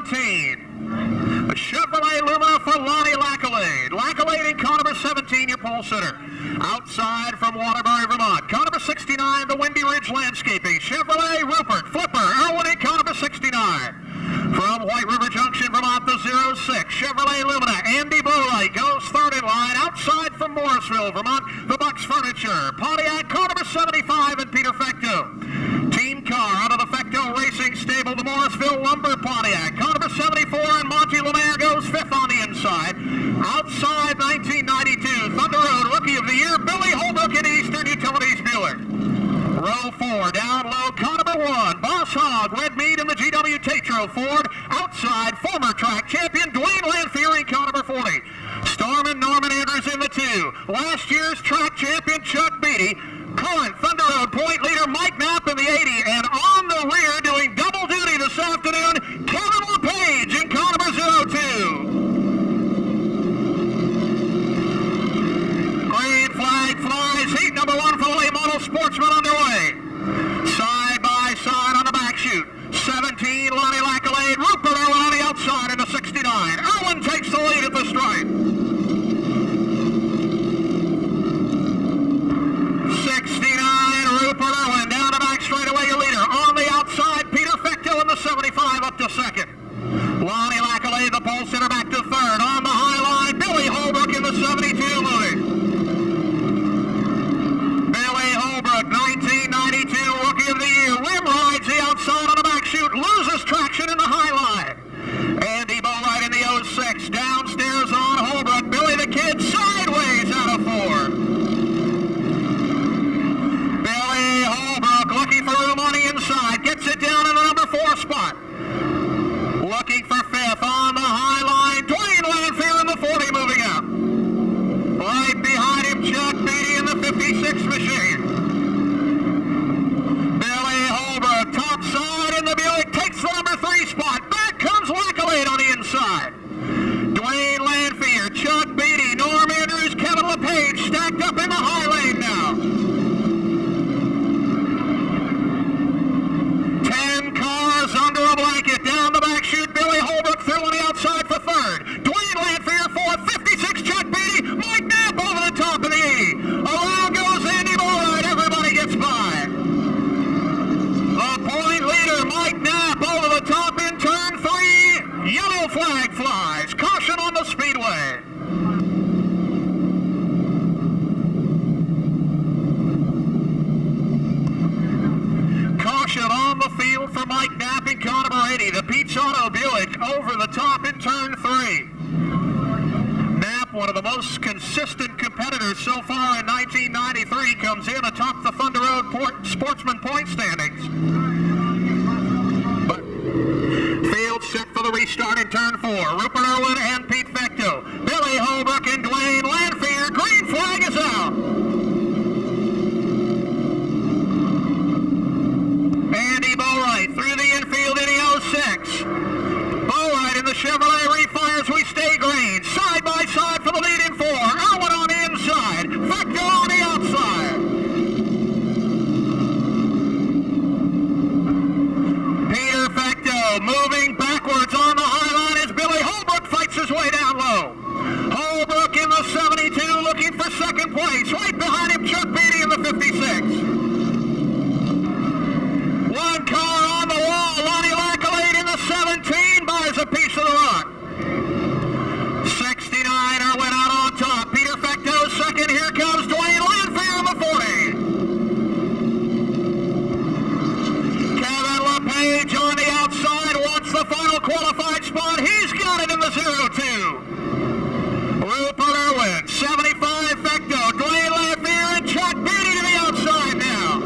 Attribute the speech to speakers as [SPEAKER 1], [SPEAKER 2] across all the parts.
[SPEAKER 1] 17. A Chevrolet Lumina for Lonnie Lackalade. Lackalade in car number 17, your pole sitter. Outside from Waterbury, Vermont. Car number 69, the Windy Ridge Landscaping. Chevrolet Rupert Flipper Irwin in car number 69. From White River Junction, Vermont, the 06. Chevrolet Lumina. Andy Bowright goes third in line. Outside from Morrisville, Vermont, the Bucks Furniture. Pontiac, car number 75, and Peter Fecto. Team car out of the Fecto Racing Stable, the Morrisville Lumber Pontiac. Car number 74, and Monty Lemaire goes fifth on the inside. Outside 1992, Thunder Road Rookie of the Year, Billy Holbrook in Eastern Utilities Buick. Row 4, down low, car number 1, Boss Hogg, Red Mead in the GW Tatro Ford. Outside, former track champion Dwayne Lanfear in car number 40. Storm and Norman Andrews in the 2. Last year's track champion Chuck Beatty. Current Thunder Road point leader Mike Knapp in the 80. And on the rear doing double duty this afternoon, Kevin LePage in car number 02. Green flag flies, heat number 1 for the late model sportsman underway. Side by side on the back chute. 17, Lonnie Lackalade, Rupert Irwin on the outside in the 69. Irwin takes the lead at the stripe. 69, Rupert Irwin down the back straightaway, your leader. On the outside, Peter Fecto in the 75 up to second. Lonnie Lackalade, the pole sitter, back to third. On the high line, Billy Holbrook in the 72 moving. Billy Holbrook, 1992 Rookie of the Year. Rim rides the outside on the back chute, loses traction in the high line. Andy Bowright in the 06, downstairs on Holbrook. Billy the Kid sideways out of 4. Billy Holbrook looking for room on the inside, gets it down in the number 4 spot. Looking for fifth on the high line, Dwayne Lanfear in the 40 moving up. Right behind him, Chuck Beatty in the 56 machine. Billy Holbrook, top side in the Buick, takes the number 3 spot. Back comes Lackalade on the inside. Dwayne Lanfear, Chuck Beatty, Norm Andrews, Kevin LePage stacked up in the high lane now. 10 cars under a blanket. Down the back chute, Billy Holbrook through on the outside for third. Dwayne Lanfear fourth, 56 Chuck Beatty. Mike Knapp over the top of the 80. Around goes Andy Bowright. Everybody gets by. The point leader, Mike Knapp, over the top in turn 3. Yellow flag flies. Caution on the speedway. Caution on the field for Mike Knapp in car number 80. The Pete's Auto Buick over the top in turn 3. Knapp, one of the most consistent competitors so far in 1993, comes in atop the Thunder Road Sportsman point standings. But field set for the restart in turn 4. Rupert Irwin and Pete Fecto. Billy Holbrook and Dwayne Lanfear. Green flag is out. Andy Bowright through the infield in the 06. Bowright in the Chevrolet refires, we stay green. Side by side for the lead in 4. Irwin on the inside. Fecto on the outside. Peter Fecto moving backwards on the high line as Billy Holbrook fights his way down low. Holbrook in the 72 looking for second place. Right behind him, Chuck Beatty in the 56. One car on the wall, Lonnie Lackalade in the 17 buys a piece of the rock. 69er went out on top. Peter Fecto second. Here comes Dwayne Lanfear in the 40. Kevin LePage on the outside wants the final qualified spot. He's got it in the 02. Rupert Irwin, 75 Fecto, Dwayne Lanfear and Chuck Beatty to the outside now.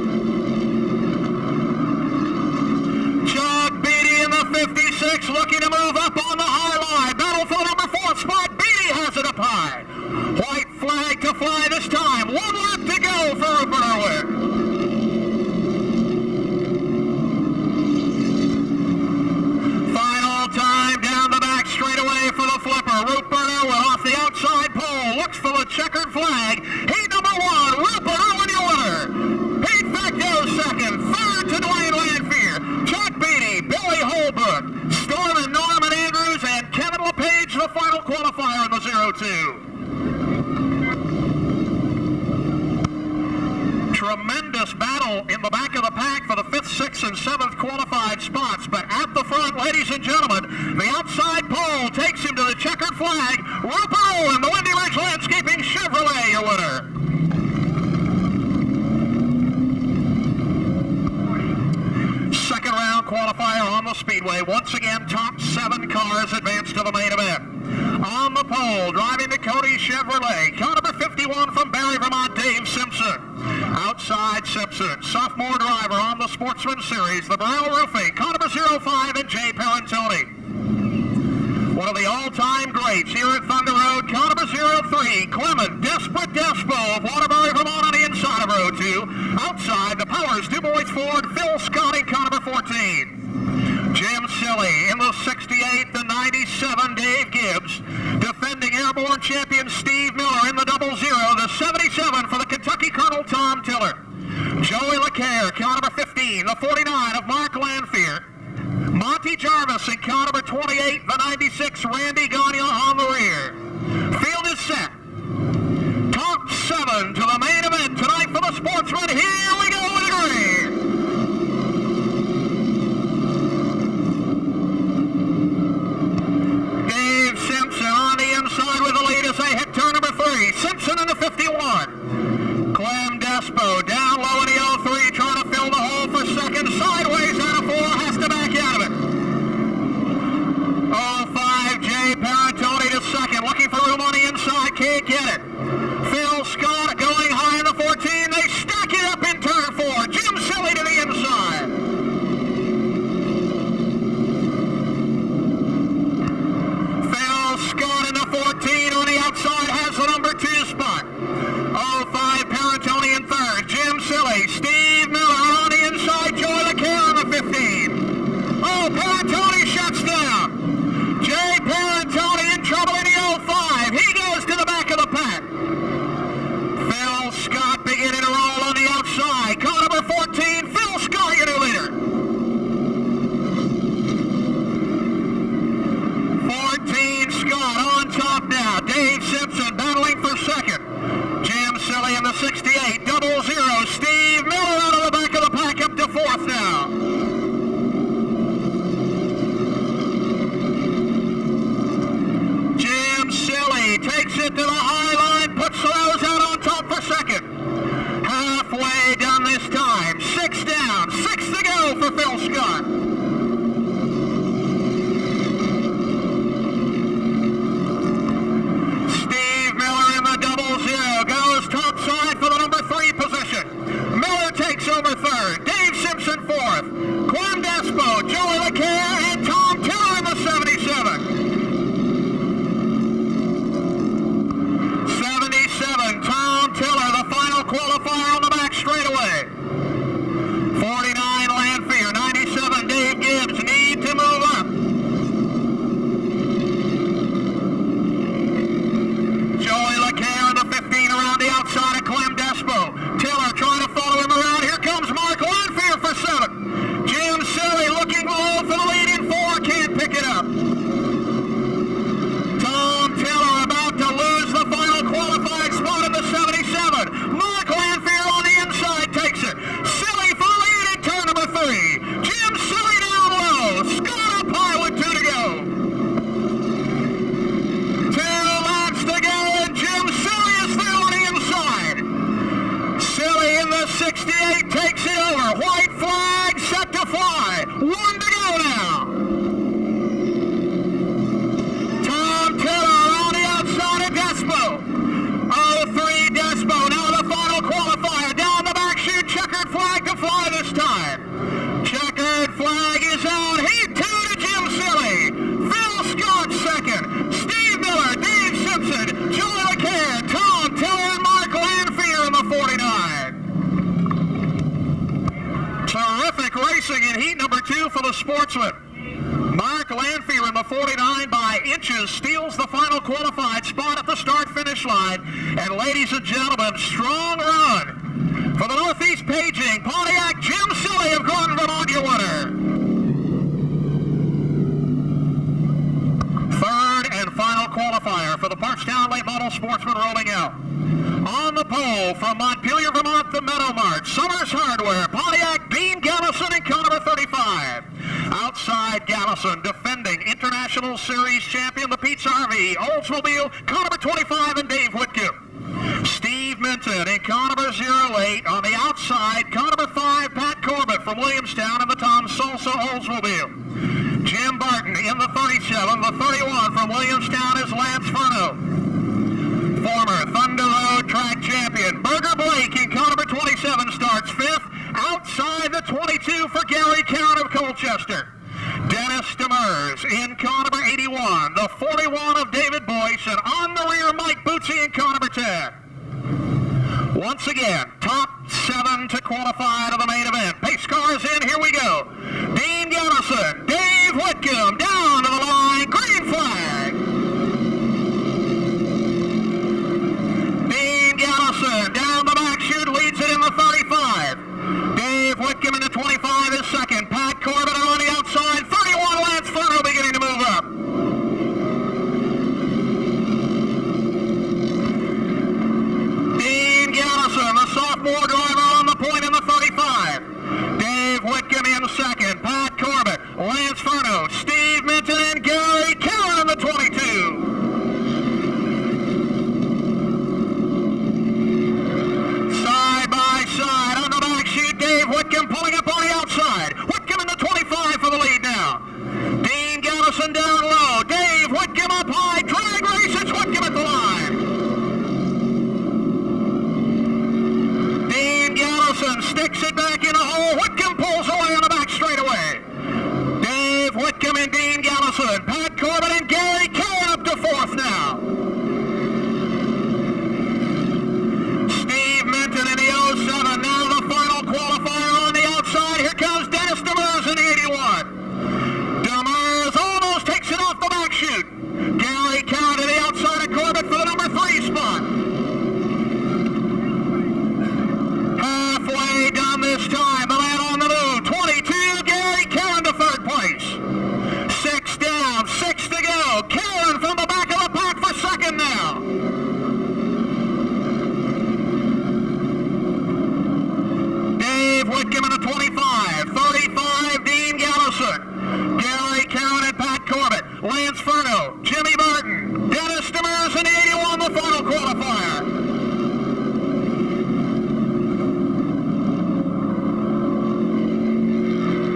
[SPEAKER 1] Chuck Beatty in the 56 looking to move up on the high line. Battle for number 4 spot. Beatty has it up high. White flag to fly this time. 1 lap to go for Rupert Irwin. Final time down the back straightaway for the flipper. Rupert flag. Rupert and the Windy Ridge Landscaping Chevrolet, your winner. Second round qualifier on the speedway. Once again, top 7 cars advance to the main event. On the pole, driving the Cody Chevrolet, car number 51 from Barre, Vermont, Dave Simpson. Outside Simpson, sophomore driver on the Sportsman Series, the Barre Roofing, car number 05, and Jay Parentoni. One of the all-time greats here at Thunder Road, car number 03, Clement Desperate Despo of Waterbury, Vermont on the inside of row 2. Outside, the Powers Du Bois Ford, Phil Scott in car number 14. Jim Silly in the 68, the 97, Dave Gibbs. Defending airborne champion Steve Miller in the 00, the 77 for the Kentucky Colonel Tom Tiller. Joey LeCaire, car number 15, the 49 of Mark Lanphier. Monty Jarvis in car number 28, the 96, Randy Gagne on the rear. Field is set. Top 7 to the main event tonight for the Sportsman. Here we go in the green. Dave Simpson on the inside with the lead as they hit turn number 3. Simpson in the 51. Clem Despo down low in the 03, trying to fill the hole for second. Sideways out of 4, has to back out of it. 05, Jay Parentoni to second, looking for room on the inside, can't get it. Phil Scott going high in the 14, they stack it up in turn 4. Jim Silly to the inside. Phil Scott in the 14 on the outside has the number 2 spot. 05, Parentoni in third, Jim Silly, Steve Miller on the inside, Joey LeCaire in the 15. Oh, Parentoni shuts down. Jay Parentoni in trouble in the 05. He goes to the back of the pack. Phil Scott beginning to roll on the outside. Car number 14, Phil Scott, your new leader. 14, Scott on top now. Dave Simpson battling for second. Jim Silly in the 68, 00. Steve Miller out of the back of the pack up to 4th now. Silly takes it to the high line, puts those out on top for second. Halfway done this time. 6 down, 6 to go for Phil Scott. Steve Miller in the 00 goes top side for the number 3 position. Miller takes over third. Dave Simpson 4th. Clem Despo, Joey LeCaire, and Tom Tiller in the 77. Tom Tiller, the final qualifier on the back straightaway. 49, Lanphier. 97, Dave Gibbs need to move up. Joey LeCaire in the 15 around the outside of Clem Despo. Tiller trying to follow him around. Here comes Mark Lanphier for 7. Jim Silly looking low for the lead in 4. Can't pick it up. Tom Tiller about to lose the final qualifying spot in the 77. Mark Lanphier on the inside takes it. Silly for the lead in turn number 3. Jim Silly down low. Scott up high with 2 to go. 2 laps to go, and Jim Silly is there on the inside. Silly in the 68 takes it over. White flag set to fly. 1 to go now. Tom Tiller on the outside of Despo. 03 Despo, now the final qualifier. Down the back chute, checkered flag to fly this time. Checkered flag is out. Heat 2 to Jim Silly. Phil Scott second. Steve Miller, Dave Simpson, Joey LeCaire, Tom Tiller, and Mark Lanphier in the 49. Terrific racing in heat number 2 for the Sportsman. Mark Lanphier in the 49 by inches steals the final qualified spot at the start-finish line. And ladies and gentlemen, strong run for the Northeast Paging Pontiac. Jim Silly of Gordon, Vermont, your winner. Third and final qualifier for the Parkstown Late Model Sportsman rolling out. On the pole from Montpelier, Vermont, the Meadow Mart, Summers Hardware, Pontiac, Dean Gallison, and car number 35. Outside Gallison, defending international National Series champion, the Pizza RV, Oldsmobile, car number 25, and Dave Whitcomb. Steve Minton in car number 08. On the outside, car number 5, Pat Corbett from Williamstown in the Tom Salsa Oldsmobile. Jim Barton in the 37. The 31 from Williamstown is Lance Furno. Former Thunder Road track champion Burger Blake in car number 27 starts 5th. Outside the 22 for Gary Count of Colchester. Dennis Demers in car number 81. The 41 of David Boyce, and on the rear Mike Bootsy in car number 10. Once again, top 7 to qualify to the main event. Pace cars in, here we go. Dean Gallison, Dave Whitcomb, down to the line, green flag. Dean Gallison down the back chute, leads it in the 35. Dave Whitcomb in the 25 is second. Pat Corbett on the outside. 31, Lance Furno beginning to move up. Dean Gallison, the sophomore driver, on the point in the 35. Dave Whitcomb in second. Pat Corbett, Lance Furno, Steve Minton, and Gary Cowan in the 22. Side by side on the back chute, Dave Whitcomb pulling up on the outside. Whitcomb in the 25 for the lead now. Dean Gallison down low. Dave Whitcomb up high. Drag race, it's Whitcomb at the line. Dean Gallison sticks it back in the hole. Whitcomb pulls away on the back straightaway. Dave Whitcomb and Dean Gallison. Pat Corbett and Gary Cowan up to 4th now. Steve Minton in the 07. Now the final qualifier on the outside. Here comes Dennis Demers in the 81. Demers almost takes it off the back chute. Gary Cowan to the outside of Corbett for the number 3 spot. Halfway done this time. The man on the move. 22, Gary Cowan to 3rd place. 6 down, 6 to go. Cowan from the back of the pack for 2nd now. Dave Whitcomb in the 25. 35, Dean Gallison. Gary Cowan and Pat Corbett. Lance Furno. Jimmy Barton. Dennis Demers in the 81, the final qualifier.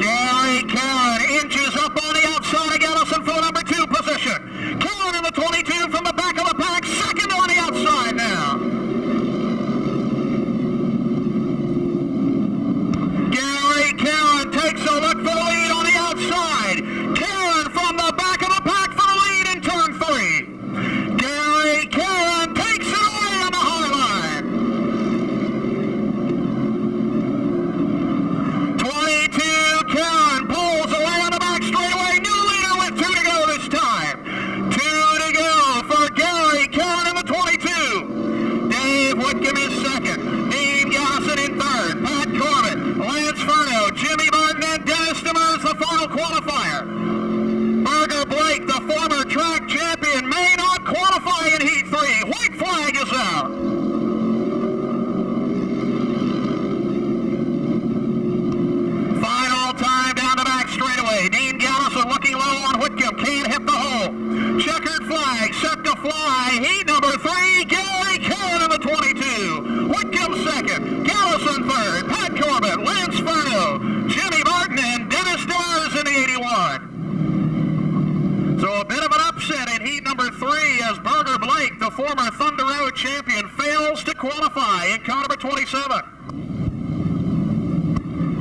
[SPEAKER 1] Gary Cowan inches up on the outside of Gallison for the number 2 position. Cowan in the 22 from the back of the pack. 2nd on the outside now. Gary Cowan takes a look for the lead on the outside. Cowan from the back of the pack for the lead in turn 3. Gary Cowan takes it away on the high line. 22, Cowan pulls away on the back straightaway. New leader with 2 to go this time. 2 to go for Gary Cowan in the 22. Dave Whitcomb is 2nd. Dean Gallison in 3rd. Pat Corbett, Lance Furno, Jimmy Barton, and Dennis Demers, the final qualifier. Burger Blake, the former track champion, may not qualify in Heat 3. White flag is out. Final time down the back straightaway. Dean Gallison looking low on Whitcomb. Can't hit the hole. Checkered flag set to fly. Heat number 3, Gary Cowan in the 22. Whitcomb 2nd. Gallison 3rd. Pat Corbett, Lance Furno, Jimmy Barton, and Dennis Demers in the 81. So a bit of an upset in heat number 3 as Burger Blake, the former Thunder Road champion, fails to qualify in car number 27.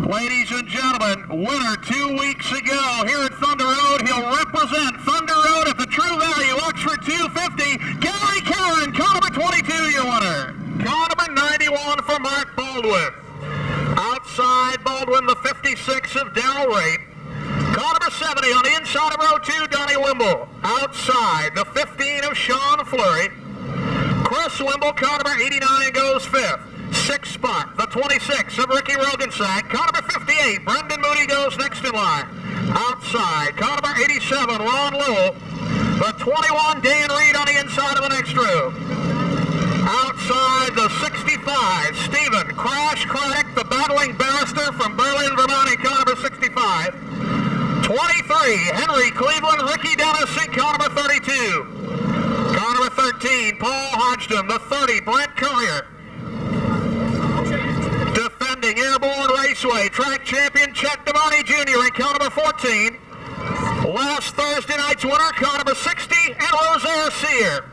[SPEAKER 1] Ladies and gentlemen, winner 2 weeks ago here at Thunder Road. He'll represent Thunder Road at the True Value Oxford 250. Gary Cowan, car number 22, your winner. Car number 91 for Mark Baldwin. Outside Baldwin, the 56 of Darrell Ray. Car number 70 on the inside of row 2, Donnie Wimble. Outside, the 15 of Sean Fleury. Chris Wimble, car number 89, goes 5th. 6th spot, the 26 of Ricky Rogensack. Car number 58, Brendan Moody, goes next in line. Outside, car number 87, Ron Lowell. The 21, Dan Reed on the inside of the next row. Outside, the 65, Stephen Crash Craddock, the battling barrister from Berlin, Vermont, in car number 65. 23, Henry Cleveland, Ricky Dennis in car number 32. Car number 13, Paul Hodgdon, the 30, Brent Courier. Defending Airborne Raceway track champion Chet DeVarney Jr. in car number 14. Last Thursday night's winner, car number 60, and Rosaire Sear.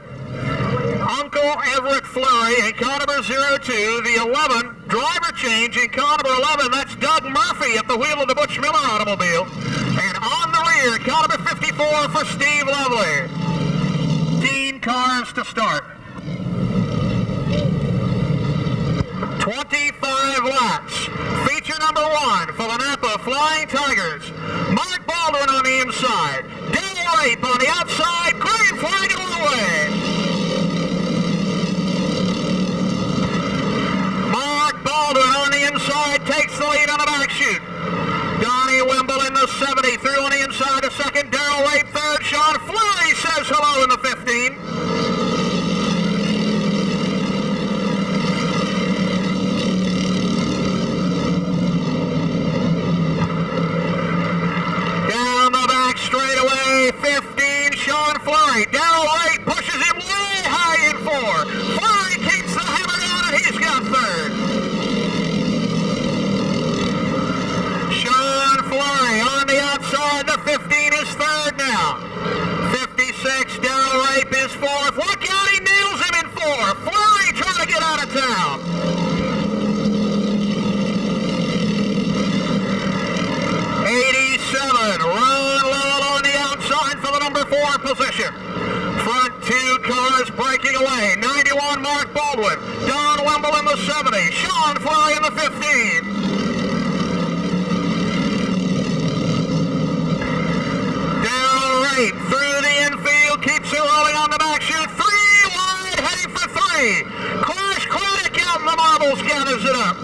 [SPEAKER 1] Uncle Everett Fleury in car number 02, the 11, driver change in car number 11, that's Doug Murphy at the wheel of the Butch Miller automobile. And on the rear, car number 54 for Steve Lovely. 15 cars to start. 25 laps. Feature number 1 for the Napa Flying Tigers. Mark Baldwin on the inside. Dale Rape on the outside. Green flag and one away. Mark Baldwin on the inside takes the lead on the back chute. Donnie Wimble in the 70 through on the inside a second. Darrell Rape third. Sean Fleury says hello in the 15. Down the back straightaway, 15, Sean Fleury. Darrell Rape pushes him way high in 4. Fleury keeps the hammer down and he's got third. Sean Fleury on the outside, the 15 is third now. 56, Darrell Rape is fourth. Look out, he nails him in 4. Fleury trying to get out of town. 87, Ron Lowell on the outside for the number 4 position. Front 2 cars breaking away. 91, Mark Baldwin. Don Wimble in the 70. Sean Fleury in the 15. Darrell Rape through the infield, keeps it rolling on the back chute. 3 wide, heading for 3. Clash Craddock out in the marbles, gathers it up.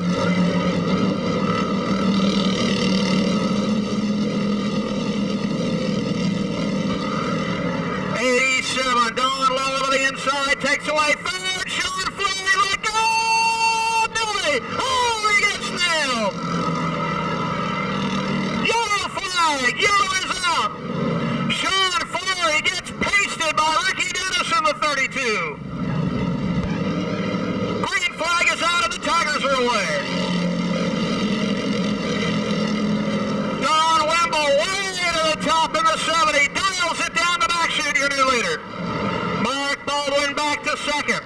[SPEAKER 1] 87, Don Lowell to the inside, takes away third. Sean Fleury, let go! Billy! Oh, he gets nailed! Yellow flag! Yellow is out! Sean Fleury gets pasted by Ricky Dennis in the 32. Green flag is out and the Tigers are away. Don Wimble way to the top in the 70, dials it down the back chute, your new leader. Mark Baldwin back to second.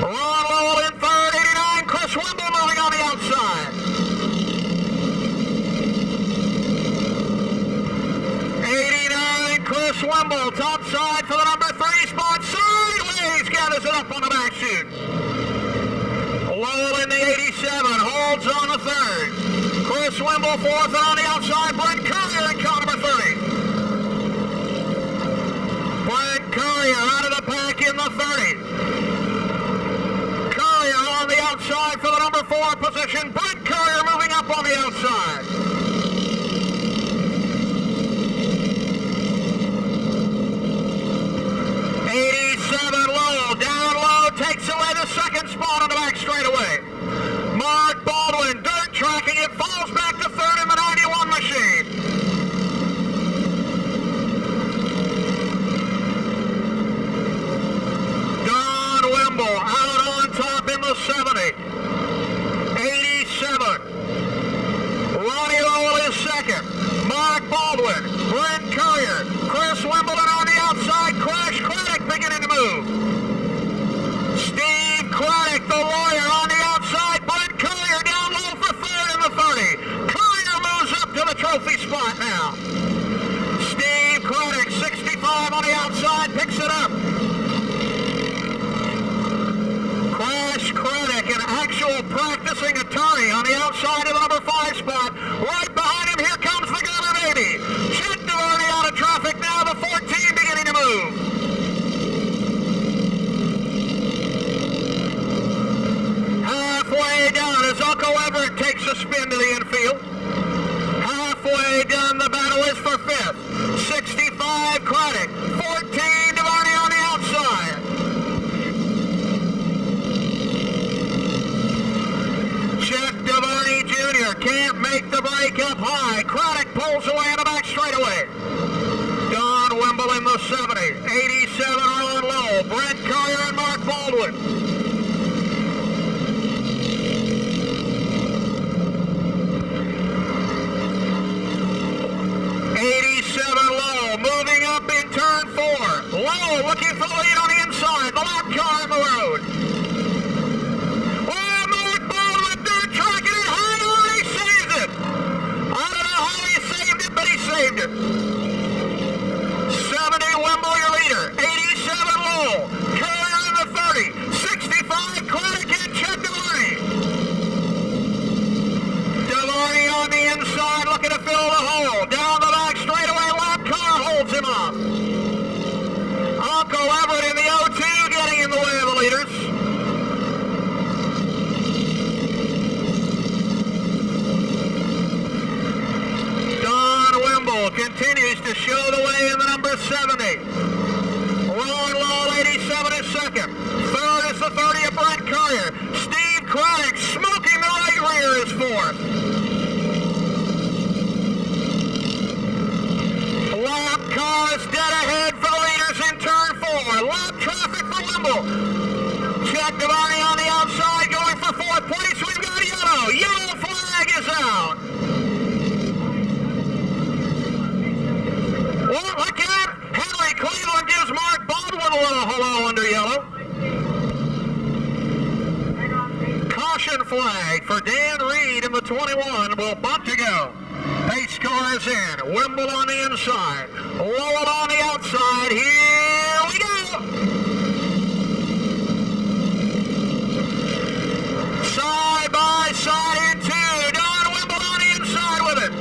[SPEAKER 1] Ron Lowell in third, 89, Chris Wimble moving on the outside. 89, Chris Wimble, top side for the number 3 spot, sideways, gathers it up on the back chute. Lowell in the 87, holds on the third. Chris Wimble fourth, and on the outside, Brent Courier in car number 30. Brent Courier out of the pack in the 30. Courier on the outside for the number 4 position. Brent Courier moving up on the outside. Lowell down low, takes away the second spot on the back straightaway. Mark Baldwin, dirt tracking it, falls back to third in the 91 machine. Don Wimble out on top in the 70. 87. Ronnie Lowell is second. Mark Baldwin, Brent Courier, Chris Wimbledon on the outside, Crash Craddock beginning to move. Steve Craddock, the lawyer, on the outside, Brent Courier down low for third in the 30. Courier moves up to the trophy spot now. Steve Craddock, 65 on the outside, picks it up. Crash Craddock, an actual practicing attorney on the outside of the number 5 spot. Right behind him, here comes the Gunner baby. Chet DeVarney out of traffic now, the 14 beginning to move. Halfway down as Uncle Everett takes a spin to the infield. Halfway down the battle is for lead. 70 Wimble, your leader. 87 Lowell. Courier in the 30. 65 Craddock and Chet DeVarney. DeVarney on the inside looking to fill the hole. Down the back straightaway, lap car holds him off. Uncle Everett in the 0-2 getting in the way of the leaders. Continues to show the way in the number 70. Ron Lowell, 87 is second. Third is the 30 of Brent Courier. Steve Craddock smoking the right rear is fourth. Lap cars dead ahead for the leaders in turn 4. Lap traffic for Wimble. Chet DeVarney on the outside going for fourth place. We've got yellow. Yellow flag is out. Well, look at Henry Cleveland gives Mark Baldwin a little hello under yellow. Caution flag for Dan Reed in the 21. Will bunt to go. Pace car is in. Wimble on the inside. Lowell on the outside. Here we go. Side by side in two. Don Wimble on the inside with it.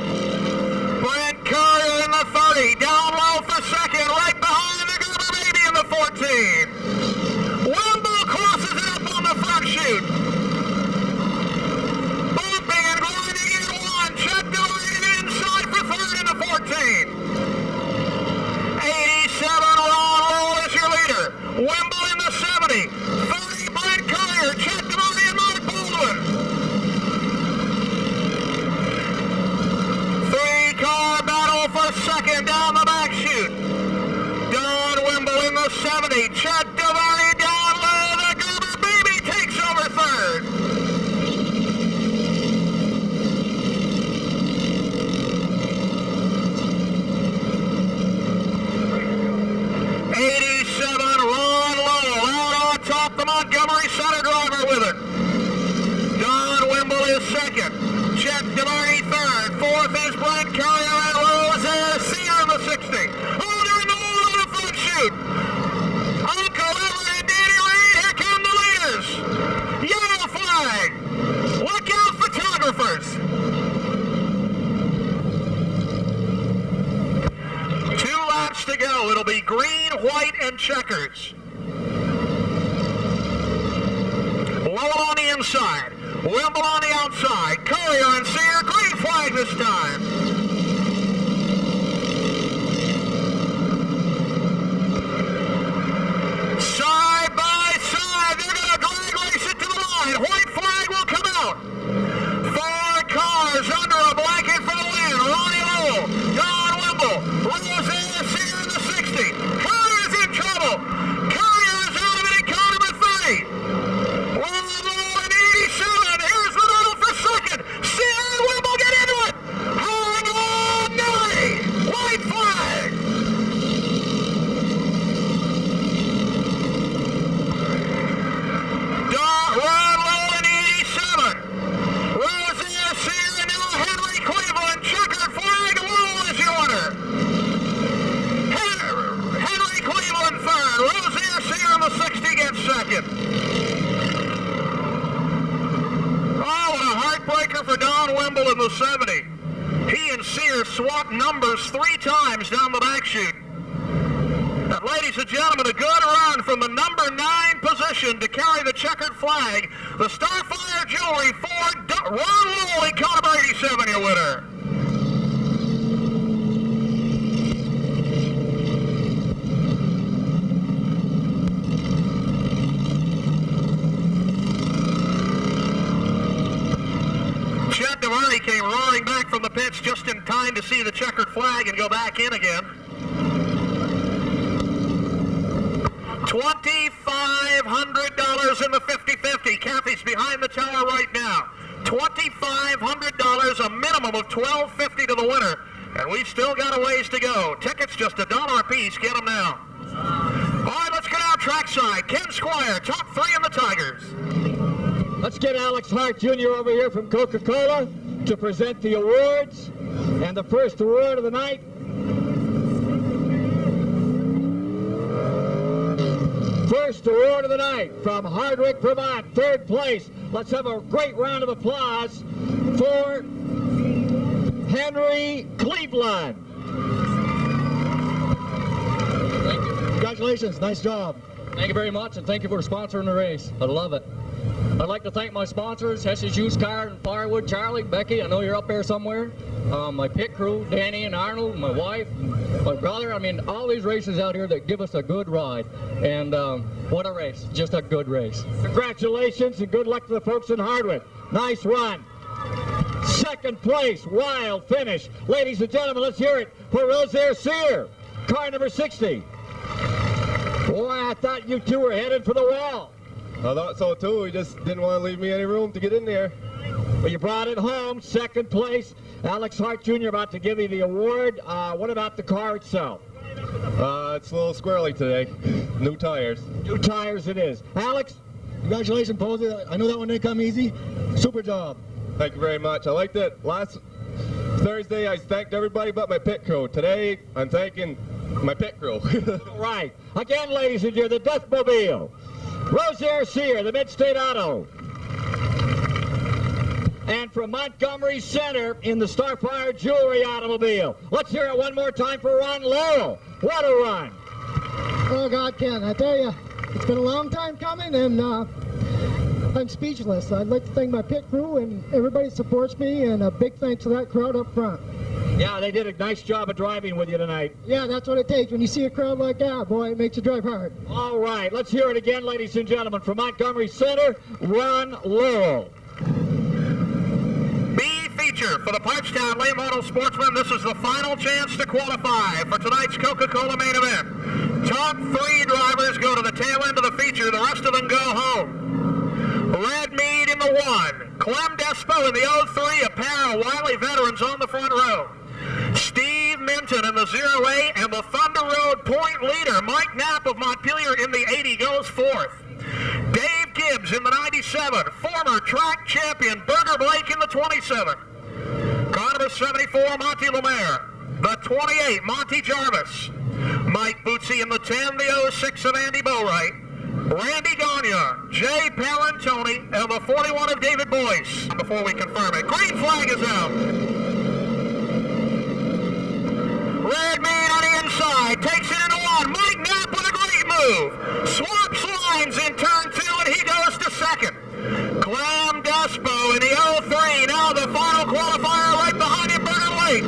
[SPEAKER 1] Brent Courier in the 30. Down low for second. Right behind the Gerber Baby in the 14. Wimble crosses it up on the front chute. Bumping and grinding in one. Chet DeVarney inside for third in the 14. 87 Ron Lowell is your leader. Wimble in the 70. 30 Brent Courier. Chet DeVarney and Mark Baldwin. Three-car battle for second down the back chute. Don Wimble in the 70. Chet DeVarney down low. The Gerber Baby takes over third. Montgomery center driver with it. Don Wimble is second. Chet DeVarney third. Fourth is Brent Courier and Rose Sear in the 60. Oh, they're in the wall of the front chute. Uncle Everett and Danny Reed, here come the leaders. Yellow flag. Look out, photographers. 2 laps to go. It'll be green, white, and checkers. Lowell on the inside. Wimble on the outside. Courier and Sear, green flag this time. Side by side, they're going to drag race it to the line. White flag will come out. 4 cars under a blanket for the win. Ronnie Lowell, Don Wimble, Roseanne Sear in the 60. Courier's in trouble. Courier is out of it in car number 30. For Don Wimble in the 70. He and Sear swapped numbers 3 times down the back chute. And ladies and gentlemen, a good run from the number 9 position to carry the checkered flag. The Starfire Jewelry Ford Ron Lowell in car number 87, your winner. Chet DeVarney came roaring back from the pits just in time to see the checkered flag and go back in again. $2,500 in the 50-50. Kathy's behind the tower right now. $2,500, a minimum of $1,250 to the winner. And we've still got a ways to go. Tickets just $1 a piece. Get them now. All right, let's get out trackside. Ken Squire, top 3 in the Tigers.
[SPEAKER 2] Let's get Alex Hart Jr. over here from Coca-Cola to present the awards. And the first award of the night First award of the night from Hardwick, Vermont, third place. Let's have a great round of applause for Henry Cleveland.
[SPEAKER 3] Thank you.
[SPEAKER 2] Congratulations, nice job.
[SPEAKER 3] Thank you very much, and thank you for sponsoring the race. I love it. I'd like to thank my sponsors, Hess's Used Car in Firewood, Charlie, Becky, I know you're up there somewhere. My pit crew, Danny and Arnold, my wife, my brother. I mean, all these races out here that give us a good ride. And what a race, just a good race.
[SPEAKER 2] Congratulations and good luck to the folks in Hardwick. Nice run. Second place, wild finish. Ladies and gentlemen, let's hear it for Rosaire Sear, car number 60. Boy, I thought you two were headed for the wall.
[SPEAKER 4] I thought so too. He just didn't want to leave me any room to get in there.
[SPEAKER 2] Well, you brought it home, second place. Alex Hart Jr. about to give you the award. What about the car itself?
[SPEAKER 4] It's a little squirrely today. New tires.
[SPEAKER 2] New tires it is. Alex?
[SPEAKER 5] Congratulations, Posey. I know that one didn't come easy. Super job.
[SPEAKER 4] Thank you very much. I liked it. Last Thursday I thanked everybody but my pit crew. Today I'm thanking my pit crew.
[SPEAKER 2] All right. Again, ladies and gentlemen, the Deathmobile. Rosaire Sear, the Mid-State Auto. And from Montgomery Center in the Starfire Jewelry Automobile. Let's hear it one more time for Ron Laurel. What a run.
[SPEAKER 5] Oh, God, Ken, I tell you, it's been a long time coming, and I'm speechless. I'd like to thank my pit crew and everybody that supports me, and a big thanks to that crowd up front.
[SPEAKER 2] Yeah, they did a nice job of driving with you tonight.
[SPEAKER 5] Yeah, that's what it takes. When you see a crowd like that, boy, it makes you drive hard.
[SPEAKER 2] All right, let's hear it again, ladies and gentlemen. From Montgomery Center, Ron Laurel.
[SPEAKER 1] B feature for the Parchtown Late Model Sportsman. This is the final chance to qualify for tonight's Coca-Cola main event. Top 3 drivers go to the tail end of the feature. The rest of them go home. Red Mead in the 1. Clem Despo in the 03, a pair of wily veterans on the front row. Steve Minton in the 08, and the Thunder Road point leader, Mike Knapp of Montpelier in the 80, goes 4th. Dave Gibbs in the 97, former track champion Berger Blake in the 27. Car number 74, Monty Lemaire. The 28, Monty Jarvis. Mike Bootsy in the 10, the 06 of Andy Boatwright. Randy Gagne, Jay Palantoni, and the 41 of David Boyce. Before we confirm it, green flag is out. Red Mead on the inside, takes it into 1. Mike Knapp with a great move. Swaps lines in turn 2, and he goes to second. Clem Despo in the 03, now the final qualifier right behind him, Berger Blake.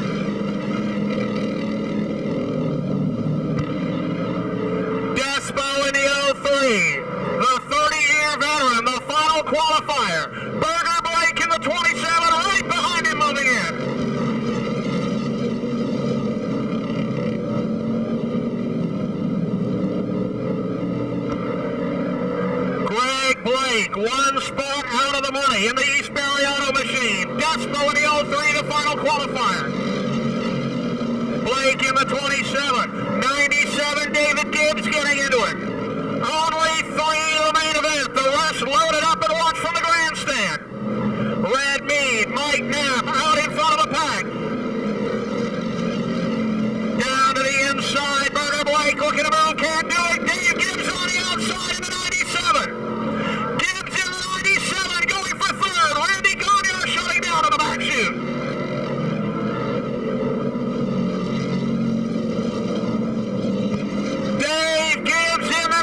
[SPEAKER 1] Despo in the 03, the 30-year veteran, the final qualifier. Berger Blake in the 27, right behind him moving in. Greg Blake, 1 spot out of the money in the East Barre Auto Machine. Despo in the 03, the final qualifier. Blake in the 27, 97, David Gibbs getting into it. Only 3 in the main event, the rest loaded up and watch from the grandstand. Red Mead, Mike Knapp out in front of the pack. Down to the inside, Berger Blake looking to move, can't do it. Dave Gibbs on the outside in the 97. Gibbs in the 97, going for 3rd. Randy Gagne shutting down on the back chute. Dave Gibbs in the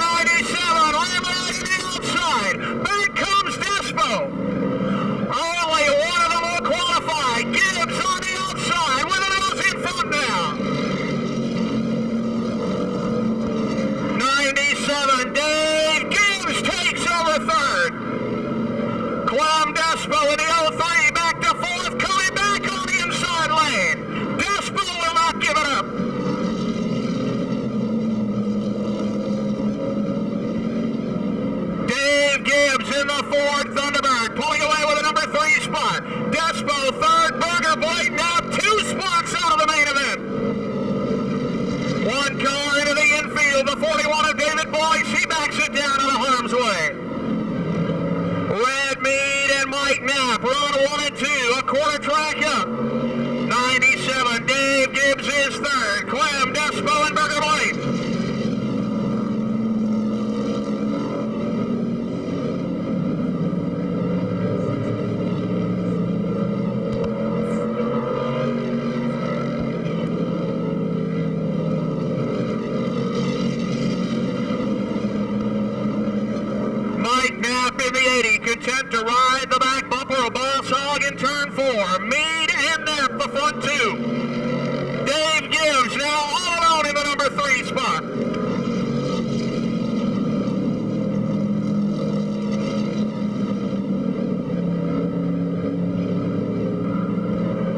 [SPEAKER 1] intent to ride the back bumper of Boss Hog in turn 4. Mead and Knapp, the front 2. Dave Gibbs now all alone in the number 3 spot.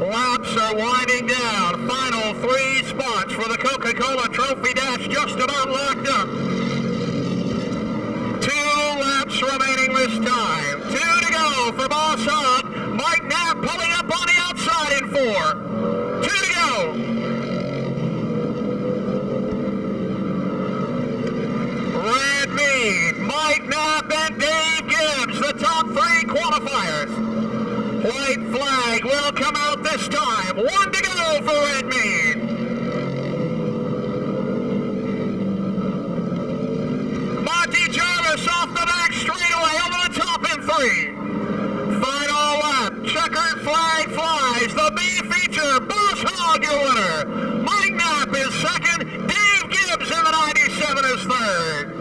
[SPEAKER 1] Laps are winding down. Final 3 spots for the Coca-Cola Trophy Dash just about locked up. 2 laps remaining this time. 2 to go for Boss Hog. Mike Knapp pulling up on the outside in 4. 2 to go. Red Mead, Mike Knapp, and Dave Gibbs, the top 3 qualifiers. White flag will come out this time. 1 to go for Red Mead. Monty Jarvis off the back straightaway over the top in 3. Final lap. Checkered flag flies. The B feature. Boss Hog your winner. Mike Knapp is second. Dave Gibbs in the 97 is third.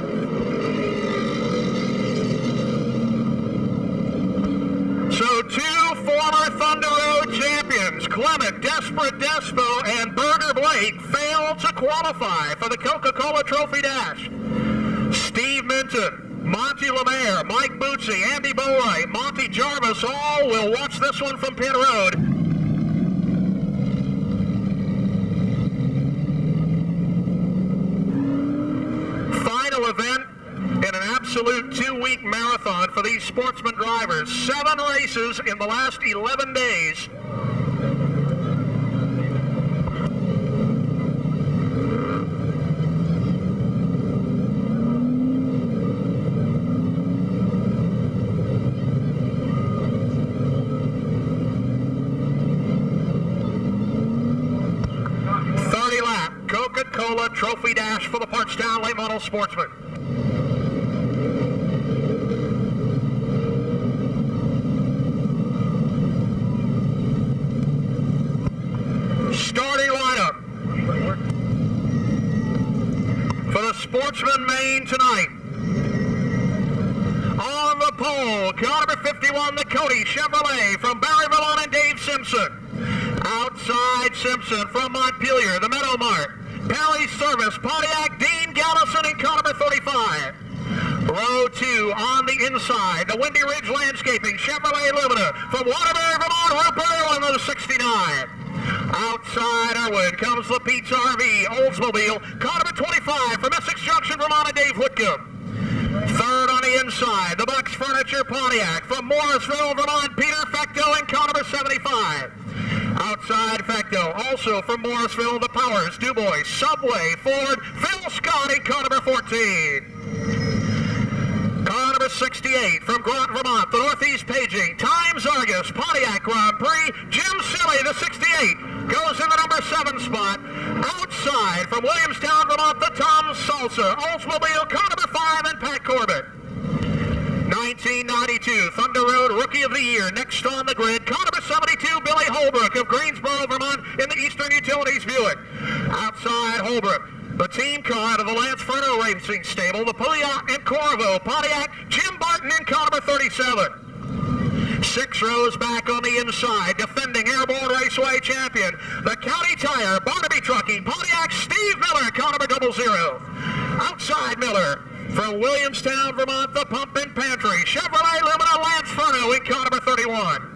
[SPEAKER 1] So 2 former Thunder Road champions, Clement, Desperate Despo, and Burger Blake, failed to qualify for the Coca-Cola Trophy Dash. Steve Minton, Monty Lemaire, Mike Bootsy, Andy Boatwright, Monty Jarvis, all will watch this one from pit road. Final event in an absolute 2-week marathon for these sportsman drivers. 7 races in the last 11 days. Coca-Cola Trophy Dash for the Park Stanley Model Sportsman. Starting lineup for the Sportsman main tonight. On the pole, car number 51, the Cody Chevrolet from Barre, Vermont, and Dave Simpson. Outside Simpson from Montpelier, the Meadow Mart. Perry Service, Pontiac, Dean Gallison, and car number 35. Row 2 on the inside, the Windy Ridge Landscaping, Chevrolet Lumina from Waterbury, Vermont, Rupert Irwin, the 69. Outside Irwin comes the Pete's RV, Oldsmobile, car number 25 from Essex Junction, Vermont, and Dave Whitcomb. Third on the inside, the Bucks Furniture Pontiac from Morrisville, Vermont, Peter Fecto, and car number 75. Outside Fecto, also from Morrisville, the Powers, Dubois, Subway, Ford, Phil Scott, and car number 14. Car number 68 from Grant, Vermont, the Northeast Paging, Times Argus, Pontiac Grand Prix, Jim Silly, the 68, goes in the number 7 spot. Outside from Williamstown, Vermont, the Tom Salsa, Oldsmobile, car number 5, and Pat Corbett. 1992 Thunder Road Rookie of the Year, next on the grid, car number 72, Billy Holbrook of Greensboro, Vermont, in the Eastern Utilities Buick. Outside Holbrook, the team car out of the Lance Furno Racing Stable, the Pouillat and Corvo Pontiac, Jim Barton in car number 37. 6 rows back on the inside, defending Airborne Raceway champion, the County Tire, Barnaby Trucking, Pontiac, Steve Miller, car number 00. Outside Miller, from Williamstown, Vermont, the Pump and Pantry, Chevrolet Lumina, Lance Furno in car number 31.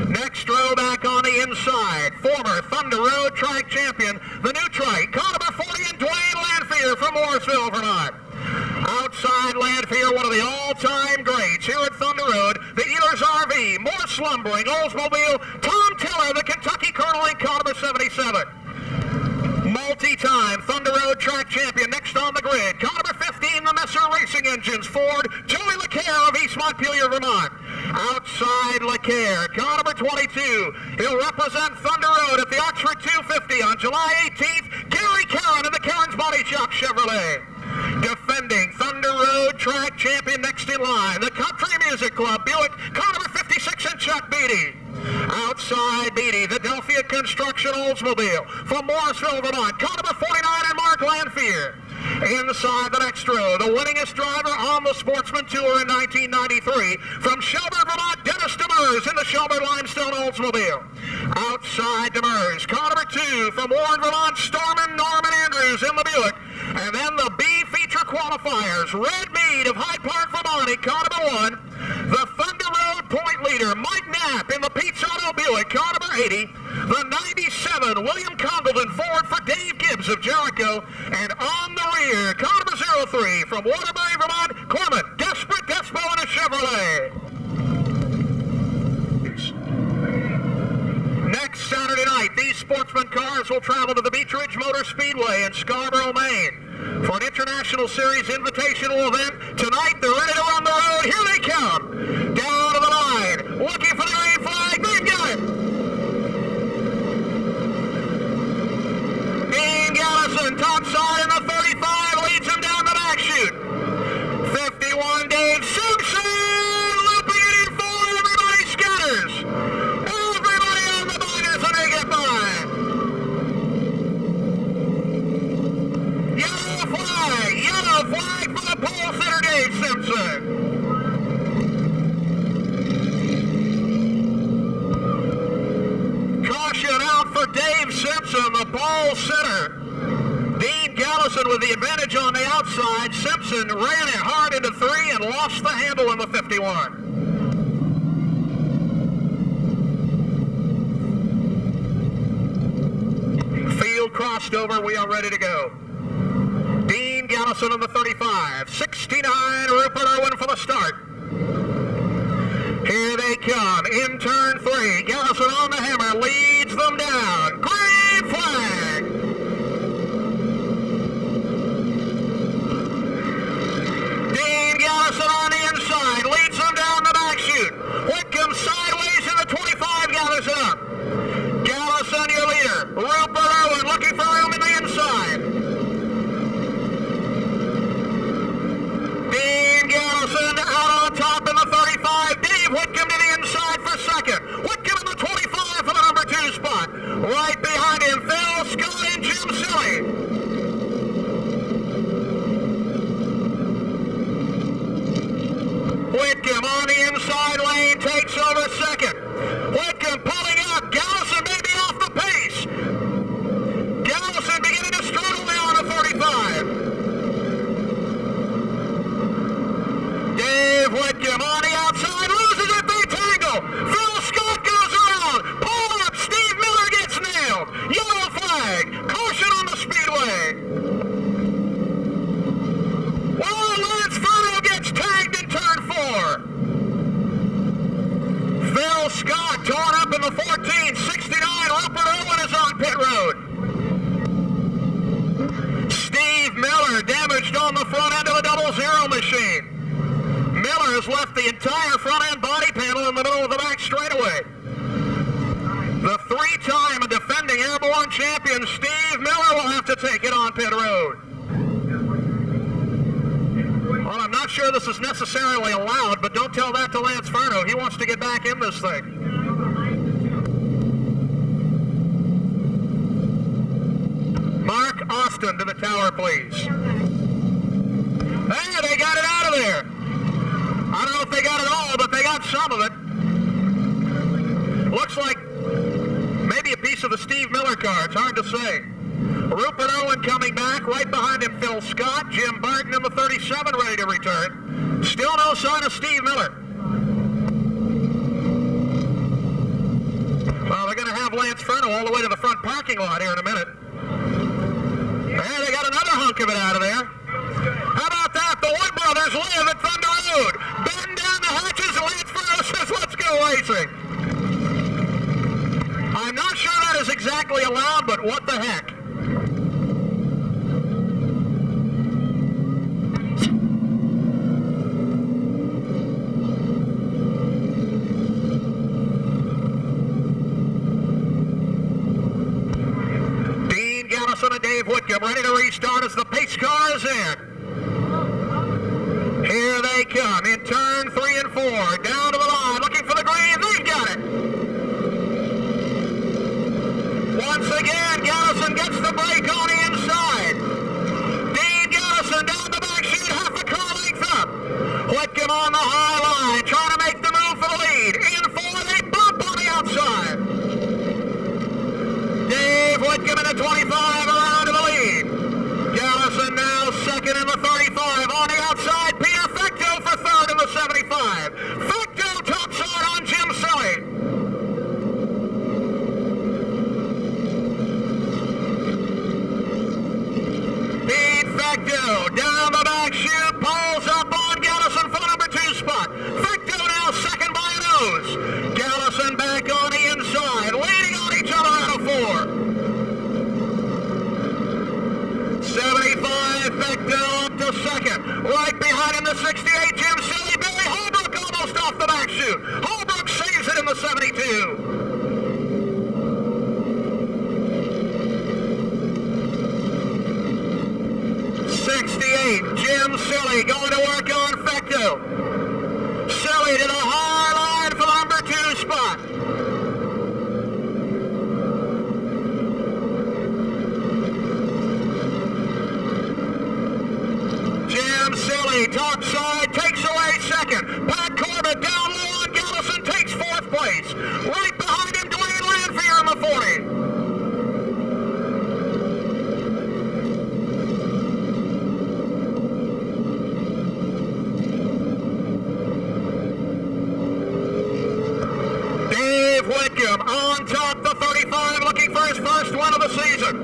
[SPEAKER 1] Next row back on the inside, former Thunder Road track champion, the new trike, car number 40, and Dwayne Lanphier from Morrisville, Vermont. Outside Lanphier, one of the all-time greats here at Thunder Road, the Ehlers RV, Morse Lumbering, Oldsmobile, Tom Tiller, the Kentucky Colonel in car number 77. Multi-time Thunder Road track champion next on the grid, car number 15, the Messer Racing Engines, Ford, Joey LeCaire of East Montpelier, Vermont. Outside LeCaire, car number 22, he'll represent Thunder Road at the Oxford 250 on July 18th, Gary Caron of the Caron's Body Shop Chevrolet. Defending Thunder Road track champion next in line, the Country Music Club, Buick, car number 56, and Chuck Beatty. Outside Beatty, the Delphia Construction Oldsmobile from Morrisville, Vermont, car number 49, and Mark Lanphier. Inside the next row, the winningest driver on the Sportsman Tour in 1993 from Shelburne, Vermont, Dennis Demers in the Shelburne Limestone Oldsmobile. Outside Demers, car number 2 from Warren, Vermont, Stormin Norman Andrews in the Buick. And then the B feature qualifiers, Red Mead of Hyde Park, Vermont, in car number 1. The Thunder Road point leader, Mike Knapp in the Pete's Auto Buick, car number 80. The 97 William Congleton Ford for Dave Gibbs of Jericho. And on the rear, car number 03 from Waterbury, Vermont, Clement Desperate Despo in a Chevrolet. Next Saturday night, these sportsman cars will travel to the Beach Ridge Motor Speedway in Scarborough, Maine for an International Series invitational event. Tonight, they're ready to run the road. Here they come. Down to the line, looking for the green flag. They've got it. Dean Gallison, top side in the 35, leads him down the back chute. 51, Dave Simpson, looping it in 4. Everybody scatters. Everybody on the binders when they get by. Yellow flag for the pole sitter, Dave Simpson. Caution out for Dave Simpson, the pole sitter. Dean Gallison with the advantage on the outside. Simpson ran it hard into 3 and lost the handle in the 51. Field crossed over. We are ready to go. Dean Gallison on the 35. 69, Rupert Irwin for the start. Here they come in turn 3. Gallison on the hammer leads them down. Green flag. Dean Gallison on the inside leads them down the back chute. Whitcomb sideways in the 25 gathers it up. Gallison, your leader. Rupert Irwin looking for room in the inside. Dean Gallison out on top in the 35. Dave Whitcomb to the inside for second. Whitcomb in the 25 for the number 2 spot. Right behind him, Phil Scott and Jim Silly. Whitcomb on the inside lane takes over second. Whitcomb pulling up. Gallison may be off the pace. Gallison beginning to struggle now on the 35. Dave Whitcomb on the outside, loses it, they tangle. Phil Scott goes around. Pull up, Steve Miller gets nailed. Yellow flag, caution on the speedway. Well, Lance Furno gets tagged in turn 4. Phil Scott torn up in the 14, 69. Rupert Irwin is on pit road. Steve Miller damaged on the front end of the 00 machine. Miller has left the entire front end body panel in the middle of the back straightaway. The 3-time defending airborne champion Steve Miller will have to take it on pit road. Well, I'm not sure this is necessarily allowed, but don't tell that to Lance Furno. He wants to get back in this thing. Mark Austin to the tower, please. Hey, they got it out of there. I don't know if they got it all, but they got some of it. Looks like maybe a piece of the Steve Miller car. It's hard to say. Rupert Irwin coming back. Right behind him, Phil Scott. Jim Barton in the 37 ready to return. Still no sign of Steve Miller. Well, they're going to have Lance Furno all the way to the front parking lot here in a minute. And they got another hunk of it out of there. How about that? The Wood Brothers live at Thunder Road. Bend down the hatches and Lance Furno says, let's go racing. I'm not sure that is exactly allowed, but what the heck. Dean Gallison and Dave Whitcomb ready to restart as the pace car is in. Here they come in turn 3 and 4. Down to the line, looking for the green. They've got it. Once again, Gallison gets the brake on the inside. Dean Fecto up to second. Right behind him, the 68, Jim Silly. Billy Holbrook almost off the back chute. Holbrook saves it in the 72. 68, Jim Silly going to work on Fecto. Silly to the high line for the number 2 spot. Jim Silly, top side, takes away second. Pat Corbett down low on Gallison, takes 4th place. Right behind him, Dwayne Lanfear in the 40. Whitcomb on top the 35, looking for his first win of the season.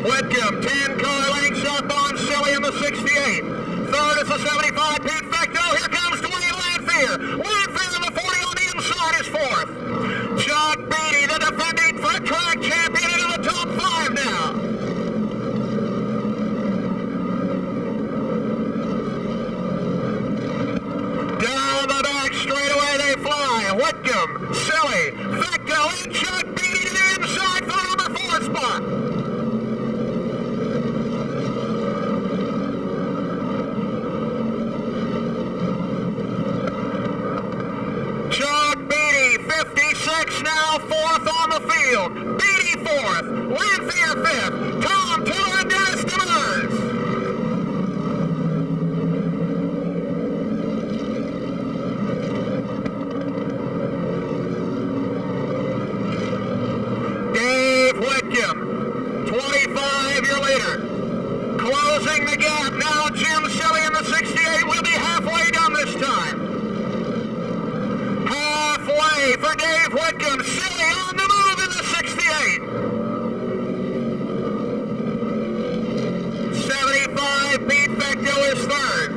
[SPEAKER 1] Whitcomb, 10-car lengths up on Silly in the 68. Third is the 75, Pete Fecto. Here comes Dwayne Lanfear. Lanfear in the 40 on the inside is 4th. Chuck Beatty, the defending track champion, into the top 5 now. Down the back straightaway they fly. Whitcomb, Silly, Fecto, and Chuck Beatty to the inside for the number 4 spot. Chuck Beatty, 56 now, 4th on the field. Beatty 4th, Lanfear 5th, Tom Tiller and Dennis Demers. Whitcomb, 25-year leader. Closing the gap now, Jim Silly in the 68 will be halfway done this time. Halfway for Dave Whitcomb. Silly on the move in the 68. 75, Pete Fecto is 3rd.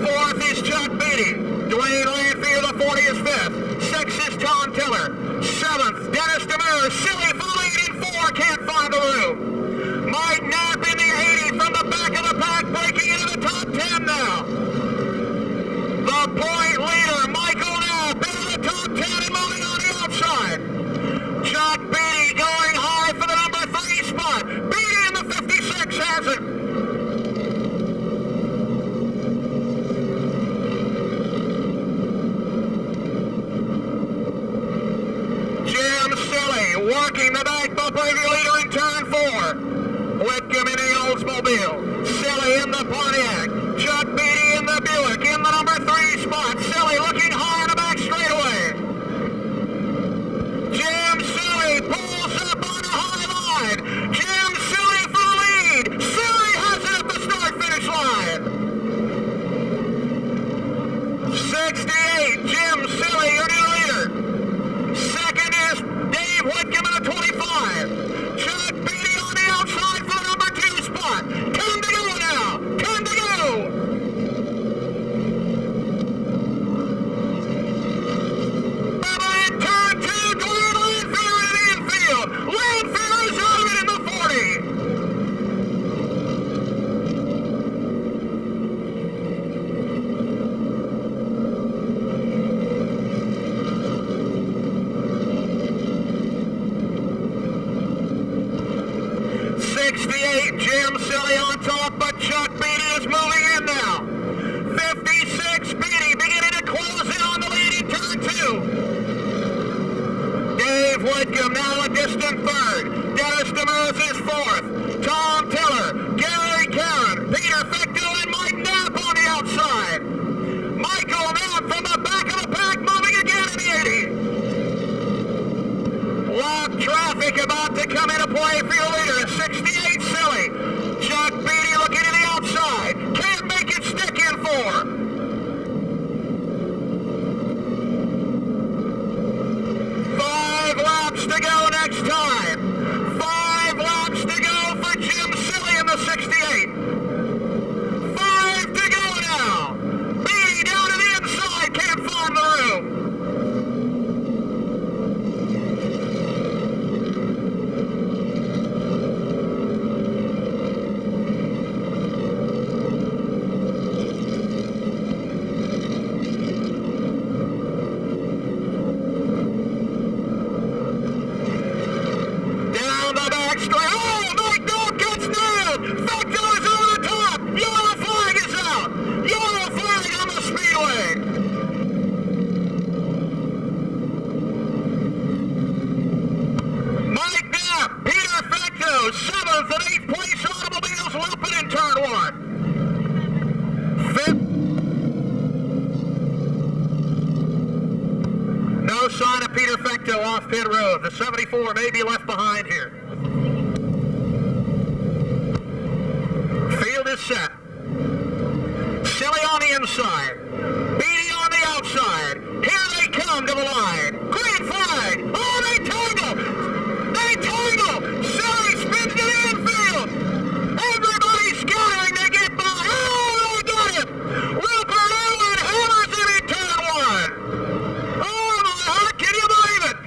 [SPEAKER 1] 4th is Chuck Beatty. Dwayne Lanfear, the 40 is 5th. 6th is Tom Tiller. 7th, Dennis Demers. Silly for the lead in 4, can't find the room. Mike Knapp in the 80 from the back of the pack, breaking into the top 10 now. The point leader, Michael Knapp, into the top 10 and moving on the outside. Chuck Beatty going high for the number 3 spot. Beatty in the 56 has it. Working the back bumper of your leader in turn 4. Whitcomb in the Oldsmobile. Silly in the Pontiac. Chuck Beatty in the Buick in the number 3 spot. Silly looking high on the back straightaway. Jim Silly pulls up on the high line. Jim Silly for the lead. Silly has it at the start-finish line. 68, Jim Silly, your new leader. Second is Dave Whitcomb in the 25. Chuck Beatty on the outside for the number 2 spot. 10 to go now. 10 to go. Bubba in turn 2. Dwayne Lanfear in the infield. Lanfear is out of it in the 68, Jim Silly on top, but Chuck Beatty is moving in now. 56, Beatty beginning to close in on the lead in turn 2. Dave Whitcomb now a distant 3rd. Dennis Demers is 4th. Tom Tiller, Gary Caron, Peter Fecto, and Mike Knapp on the outside. Michael Knapp from the back of the pack moving again in the 80. Lock traffic about to come into play for your leader. 68 Silly. Chuck Beatty looking to the outside. Can't make it pit road. The 74 may be left behind here. Field is set. Silly on the inside. Beatty on the outside. Here they come to the line. Green flag. Oh, they tangle. They tangle. Silly spins to the infield. Everybody's scattering to get by. Oh, they got him. Rupert Owen hammers him in turn one. Oh, my heart, can you believe it?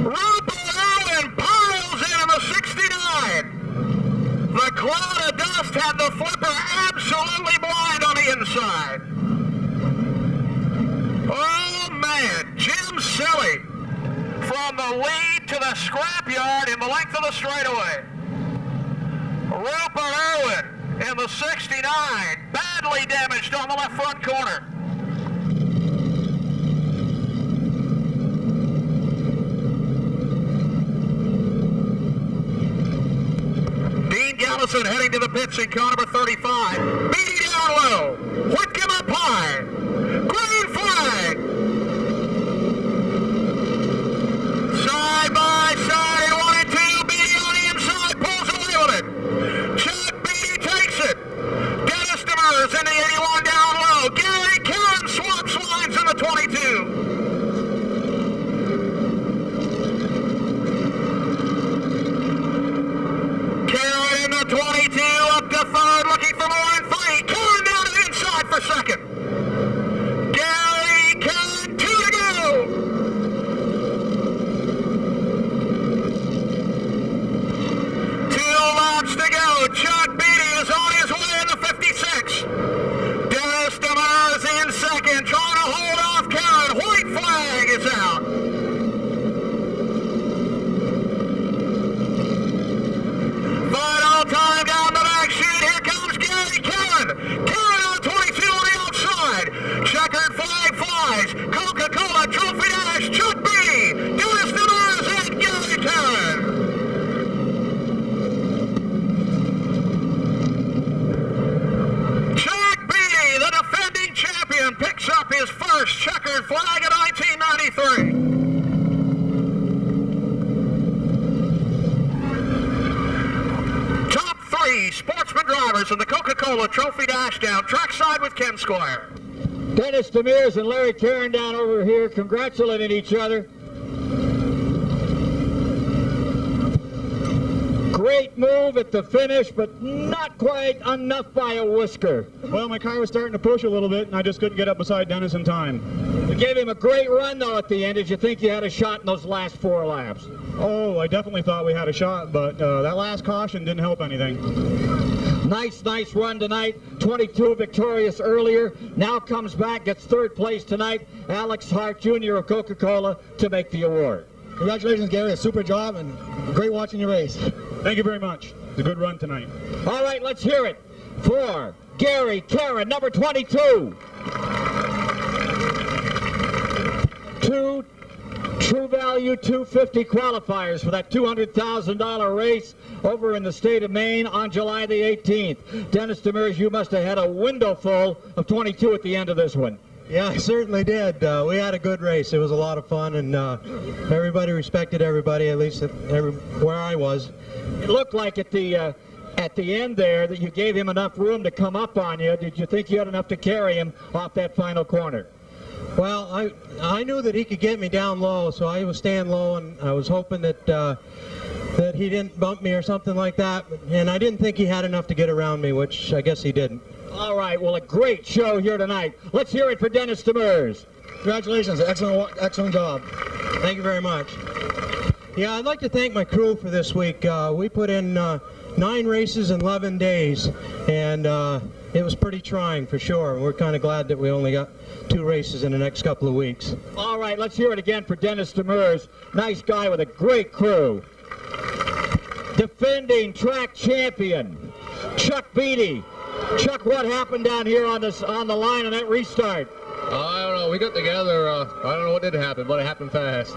[SPEAKER 1] Rupert Owen piles in the 69. The cloud of dust had the flipper absolutely blind on the inside. Oh, man. Jim Silly from the lead to the scrapyard in the length of the straightaway. Rupert Owen in the 69, badly damaged on the left front corner. Dean Gallison heading to the pits in car number 35. Beatty down low. Whitcomb up high. Green flag. Side by side in 1 and 2. Beatty on the inside pulls away with it. Chuck Beatty takes it. Dennis Demers in the 81 down low. Gary Karen swaps lines in the 22. Karen in the 22 up to third, looking for more than 3. Karen down to the inside for second. Gary Karen, 2 to go. 2 laps to go. Chuck Beatty is on his way in the 56. Dennis Demers in second, trying to hold off Karen. White flag is out. Final time down the back chute. Here comes Gary Karen. Karen on 22 on the outside. Checkered flag flies. Coca-Cola trophy dash. Chuck Beatty. Dennis Demers and Gary Karen. Chuck Beatty, the defending champion, picks up his first checkered flag of 1993. Top 3 sportsman drivers in the Coca-Cola Trophy Dash Down trackside with Ken Squire.
[SPEAKER 2] Dennis Demers and Larry Karen down over here congratulating each other. Great move at the finish, but not quite enough by a whisker.
[SPEAKER 6] Well, my car was starting to push a little bit, and I just couldn't get up beside Dennis in time.
[SPEAKER 2] You gave him a great run, though, at the end. Did you think you had a shot in those last 4 laps?
[SPEAKER 6] Oh, I definitely thought we had a shot, but that last caution didn't help anything.
[SPEAKER 2] Nice run tonight. 22 victorious earlier. Now comes back, gets 3rd place tonight. Alex Hart Jr. of Coca-Cola to make the award.
[SPEAKER 7] Congratulations, Gary. A super job and great watching your race.
[SPEAKER 6] Thank you very much. It's a good run tonight.
[SPEAKER 2] All right, let's hear it for Gary Karen, number 22. 2 True Value 250 qualifiers for that $200,000 race over in the state of Maine on July the 18th. Dennis Demers, you must have had a window full of 22 at the end of this one.
[SPEAKER 7] Yeah, I certainly did. We had a good race. It was a lot of fun, and everybody respected everybody, at least where I was.
[SPEAKER 2] It looked like at the end there that you gave him enough room to come up on you. Did you think you had enough to carry him off that final corner?
[SPEAKER 7] Well, I knew that he could get me down low, so I was staying low, and I was hoping that that he didn't bump me or something like that. And I didn't think he had enough to get around me, which I guess he didn't.
[SPEAKER 2] All right, well, a great show here tonight. Let's hear it for Dennis Demers.
[SPEAKER 7] Congratulations, excellent job. Thank you very much. Yeah, I'd like to thank my crew for this week. We put in 9 races in 11 days, and it was pretty trying for sure. We're kind of glad that we only got 2 races in the next couple of weeks.
[SPEAKER 2] All right, let's hear it again for Dennis Demers. Nice guy with a great crew. Defending track champion, Chuck Beatty. Chuck, what happened down here on the line on that restart?
[SPEAKER 3] I don't know. We got together. I don't know what did happen, but it happened fast.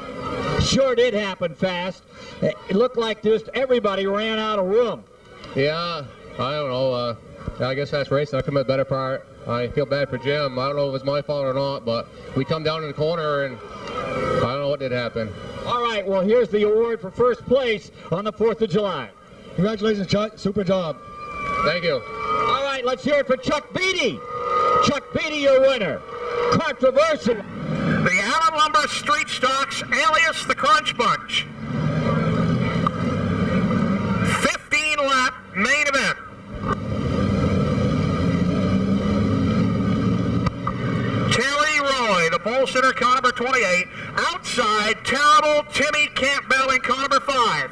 [SPEAKER 2] Sure did happen fast. It looked like just everybody ran out of room.
[SPEAKER 3] Yeah, I don't know.
[SPEAKER 4] I guess that's racing. I come at the better part. I feel bad for Jim. I don't know if it's my fault or not, but we come down in the corner and I don't know what did happen.
[SPEAKER 2] All right, well, here's the award for first place on the 4th of July.
[SPEAKER 6] Congratulations, Chuck. Super job.
[SPEAKER 4] Thank you.
[SPEAKER 2] All right, let's hear it for Chuck Beatty. Chuck Beatty, your winner. Controversial.
[SPEAKER 1] The Allen Lumber Street Stocks, alias the Crunch Bunch. 15-lap main event. Terry Roy, the pole sitter, car number 28. Outside, Terrible Timmy Campbell in car number 5.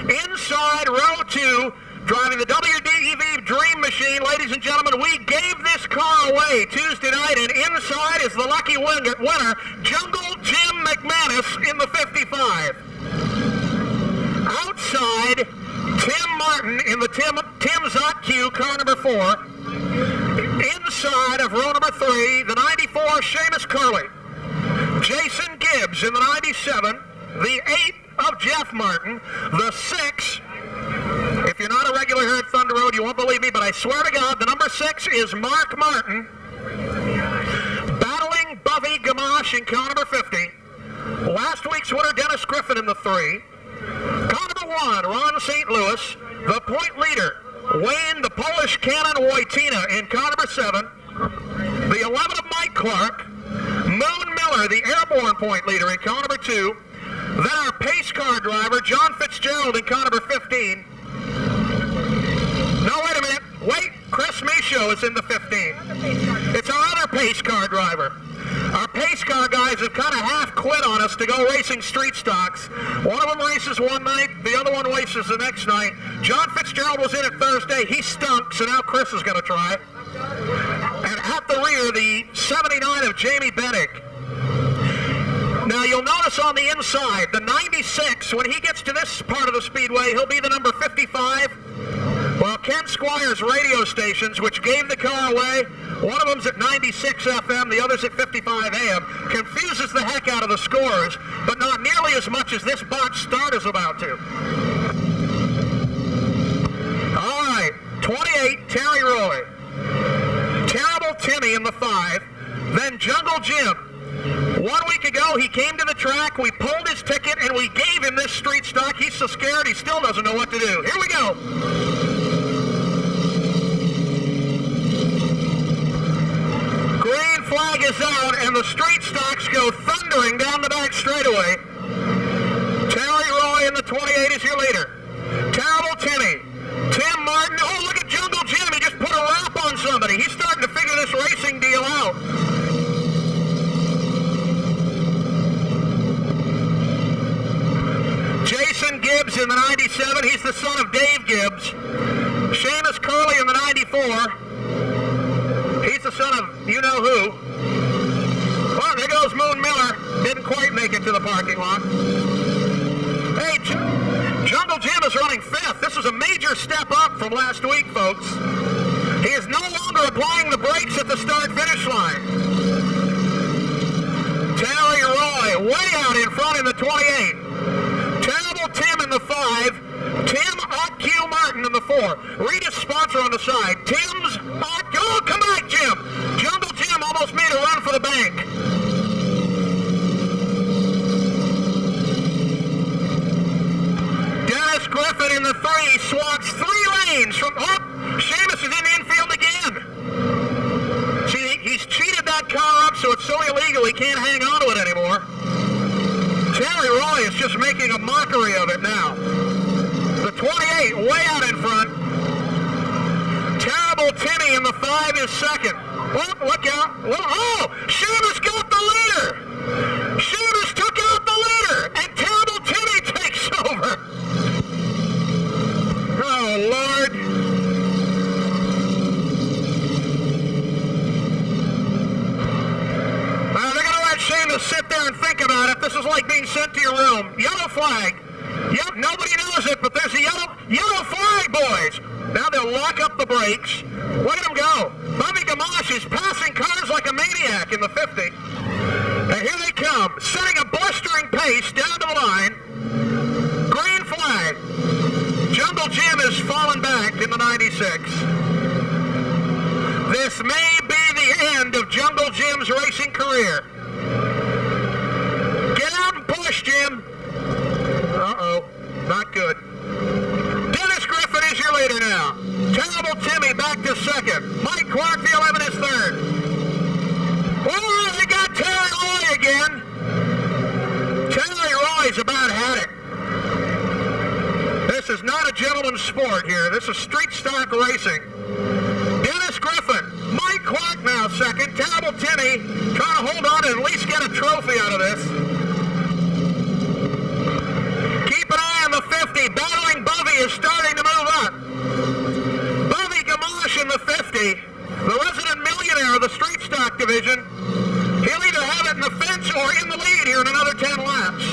[SPEAKER 1] Inside, row 2, driving the WDEV Dream Machine. Ladies and gentlemen, we gave this car away Tuesday night, and inside is the lucky winner, Jungle Jim McManus in the 55. Outside, Tim Martin in the Tim Zott Q, car number 4. Inside of row number 3, the 94, Seamus Curley. Jason Gibbs in the 97, the 8 of Jeff Martin, the 6. If you're not a regular here at Thunder Road, you won't believe me, but I swear to God, the number 6 is Mark Martin. Battling Buffy Gamache in car number 50. Last week's winner, Dennis Griffin in the 3. Car number 1, Ron St. Louis. The point leader, Wayne the Polish Cannon Wojtina in car number 7. The 11 of Mike Clark. Moon Miller, the airborne point leader in car number 2. Then our pace car driver, John Fitzgerald in car number 15. No, wait a minute. Wait, Chris Michaud is in the 15. It's our other pace car driver. Our pace car guys have kind of half quit on us to go racing street stocks. One of them races one night, the other one races the next night. John Fitzgerald was in it Thursday. He stunk, so now Chris is going to try. And at the rear, the 79 of Jamie Bennick. Now, you'll notice on the inside, the 96, when he gets to this part of the speedway, he'll be the number 55. Well, Ken Squire's radio stations, which gave the car away, one of them's at 96 FM, the other's at 55 AM, confuses the heck out of the scores, but not nearly as much as this botched start is about to. All right, 28, Terry Roy. Terrible Timmy in the 5. Then Jungle Jim. 1 week ago, he came to the track, we pulled his ticket, and we gave him this street stock. He's so scared, he still doesn't know what to do. Here we go. Green flag is out, and the street stocks go thundering down the back straightaway. Terry Roy in the 28 is your leader. Terrible Timmy. Tim Martin. Oh, look at Jungle Jim. He just put a wrap on somebody. He's starting to figure this racing deal out. Jason Gibbs in the 97. He's the son of Dave Gibbs. Seamus Curley in the 94. He's the son of you-know-who. Well, there goes Moon Miller. Didn't quite make it to the parking lot. Hey, Jungle Jim is running 5th. This is a major step up from last week, folks. He is no longer applying the brakes at the start-finish line. Terry Roy way out in front in the 28. Terrible Tim in the 5. Tim Q Martin in the 4. Read his sponsor on the side. Tim's oh, come back, Jim. Jungle Jim almost made a run for the bank. Dennis Griffin in the 3 swats 3 lanes from Seamus is in the infield again. See, he's cheated that car up so it's so illegal he can't hang on to it anymore. Terry Roy is just making a mockery of it now. The 28 way out in front. Terrible Timmy in the 5 is 2nd. Oh, look out. Oh, Seamus got the leader. Seamus took out the leader, and Terrible Timmy takes over. Oh, Lord. They're going to let Seamus sit there and think about it. This is like being sent to your room. Yellow flag. Yep, nobody knows it, but there's a yellow flag, boys. Now they'll lock up the brakes. Look at him go. Bobby Gamache is passing cars like a maniac in the 50. And here they come, setting a blistering pace down to the line. Green flag. Jungle Jim is falling back in the 96. This may be the end of Jungle Jim's racing career. Get out and push, Jim. Uh-oh, not good. Dennis Griffin is your leader now. Terrible Timmy back to second. Mike Clark, the 11, is third. Oh, they got Terry Roy again. Terry Roy's about had it. This is not a gentleman's sport here. This is street stock racing. Dennis Griffin, Mike Clark now second. Terrible Timmy trying to hold on and at least get a trophy out of this. Keep an eye on the 50. Battling Bovey is starting to move up. Bovey Gamache in the 50, the resident millionaire of the street stock division. He'll either have it in the fence or in the lead here in another 10 laps.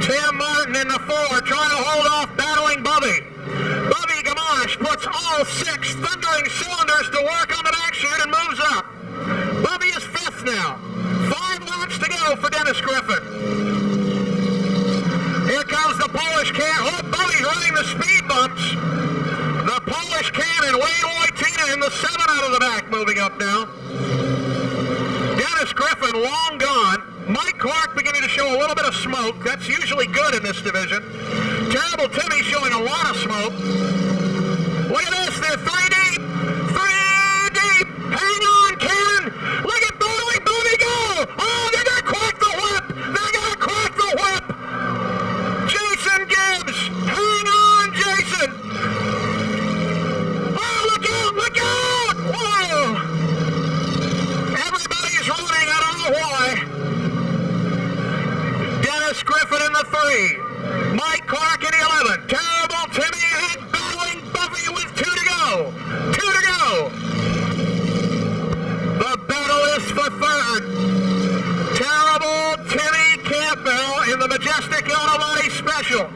[SPEAKER 1] Tim Martin in the 4 trying to hold off Battling Bovey. Bovey Gamache puts all 6 thundering cylinders to work on the back chute and moves up. Bovey is 5th now. 5 laps to go for Dennis Griffin. Here comes the Polish can. Oh, Bovey's running the speed bumps. The Polish cannon, Wayne Wojcicki in the 7 out of the back, moving up now. Dennis Griffin long gone. Mike Clark beginning to show a little bit of smoke. That's usually good in this division. Terrible Timmy showing a lot of smoke. Look at this, they're 3 deep. 3 deep. Hang on, Cannon. Look at Battling Bovey go. Oh, they're going to crack the whip. They're going to crack the whip. Jason Gibbs. Hang on, Jason. Oh, look out, look out. Whoa. Everybody's running, I don't know why. Dennis Griffin in the 3. Mike Clark in the 11. Terrible Timmy and Battling Bovey with 2 to go. 2 to go. The battle is for 3rd. Terrible Timmy Campbell in the Majestic Autobody Special.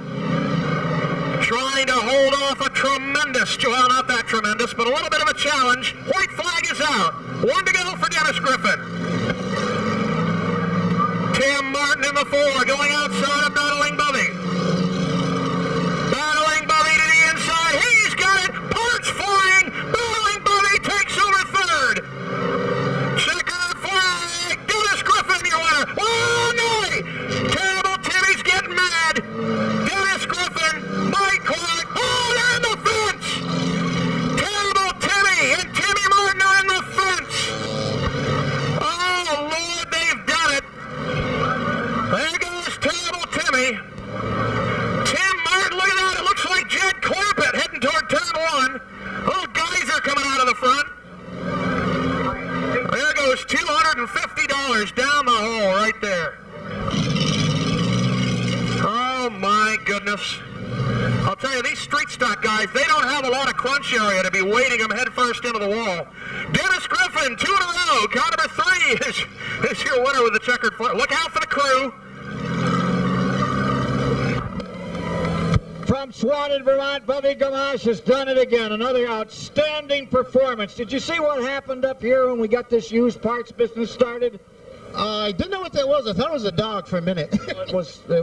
[SPEAKER 1] Trying to hold off a tremendous, well, not that tremendous, but a little bit of a challenge. White flag is out. 1 to go for Dennis Griffin. Tim Martin in the 4 going outside of Battling Bovey. Battling Bovey to the inside. He's got it. Parts flying. Battling Bovey takes over 3rd. Checkered flag. Dennis Griffin, your winner. Oh, no! Terrible Timmy's getting mad. Dennis Griffin, Mike Clark. Oh, they're in the fence. Terrible Timmy and Timmy Martin are in the fence. Oh, Lord, they've done it. There goes Terrible Timmy. Tim Martin, look at that. It looks like Jed Clampett heading toward turn 1. Little geyser coming out of the front. There goes $250 down the hole right there. Oh, my goodness. I'll tell you, these street stock guys, they don't have a lot of crunch area to be weighting them head first into the wall. Dennis Griffin, 2 in a row. Car number 3 is your winner with the checkered flag. Look out for the crew.
[SPEAKER 2] From Swanton, Vermont, Bovey Gamache has done it again. Another outstanding performance. Did you see what happened up here when we got this used parts business started?
[SPEAKER 8] I didn't know what that was. I thought it was a dog for a minute.
[SPEAKER 2] It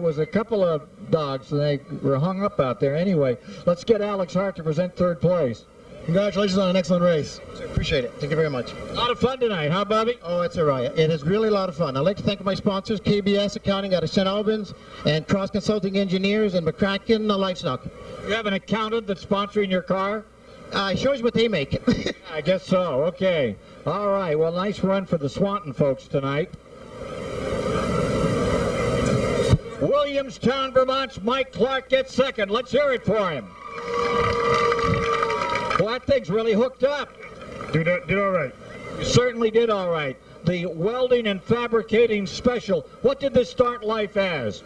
[SPEAKER 2] was a couple of dogs, and they were hung up out there. Anyway, let's get Alex Hart to present 3rd place.
[SPEAKER 8] Congratulations on an excellent race. Appreciate it. Thank you very much.
[SPEAKER 2] A lot of fun tonight, huh, Bobby?
[SPEAKER 8] Oh, it's all right. It is really a lot of fun. I'd like to thank my sponsors, KBS Accounting out of St. Albans, and Cross Consulting Engineers, and McCracken Livestock.
[SPEAKER 2] You have an accountant that's sponsoring your car?
[SPEAKER 8] It shows you what they make.
[SPEAKER 2] I guess so. Okay. All right. Well, nice run for the Swanton folks tonight. Williamstown, Vermont's Mike Clark gets 2nd. Let's hear it for him. Well, that thing's really hooked up.
[SPEAKER 6] Did all right.
[SPEAKER 2] You certainly did all right. The welding and fabricating special. What did this start life as?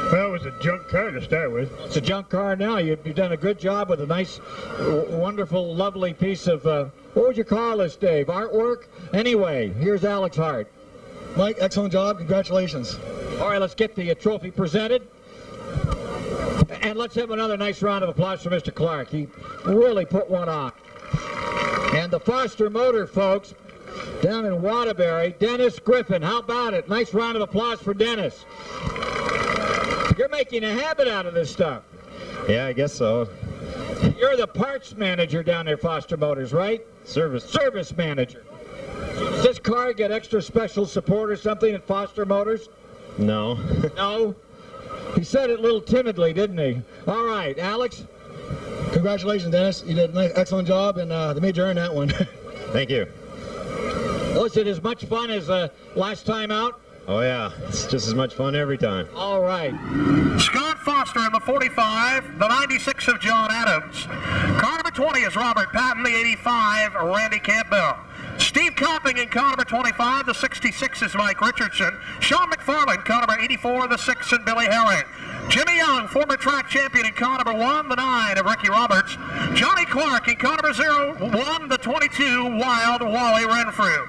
[SPEAKER 6] Well, it was a junk car to start with.
[SPEAKER 2] It's a junk car now. You've done a good job with a nice, wonderful, lovely piece of, what would you call this, Dave? Artwork? Anyway, here's Alex Hart.
[SPEAKER 8] Mike, excellent job. Congratulations.
[SPEAKER 2] All right, let's get the trophy presented. And let's have another nice round of applause for Mr. Clark. He really put one on. And the Foster Motor folks down in Waterbury, Dennis Griffin. How about it? Nice round of applause for Dennis. You're making a habit out of this stuff.
[SPEAKER 4] Yeah, I guess so.
[SPEAKER 2] You're the parts manager down there, Foster Motors, right? Service manager. Does this car get extra special support or something at Foster Motors?
[SPEAKER 9] No.
[SPEAKER 2] No? He said it a little timidly, didn't he? All right, Alex?
[SPEAKER 6] Congratulations, Dennis. You did an excellent job, and they made you earn that one.
[SPEAKER 9] Thank you.
[SPEAKER 2] Was it as much fun as last time out?
[SPEAKER 9] Oh yeah, it's just as much fun every time.
[SPEAKER 2] All right.
[SPEAKER 1] Scott Foster in the 45, the 96 of John Adams. Car number 20 is Robert Patton, the 85, Randy Campbell. Steve Copping in car number 25, the 66 is Mike Richardson. Sean McFarland, car number 84, the 6 and Billy Herring. Jimmy Young, former track champion in car number 1, the 9 of Ricky Roberts. Johnny Clark in car number 01, the 22, Wild Wally Renfrew.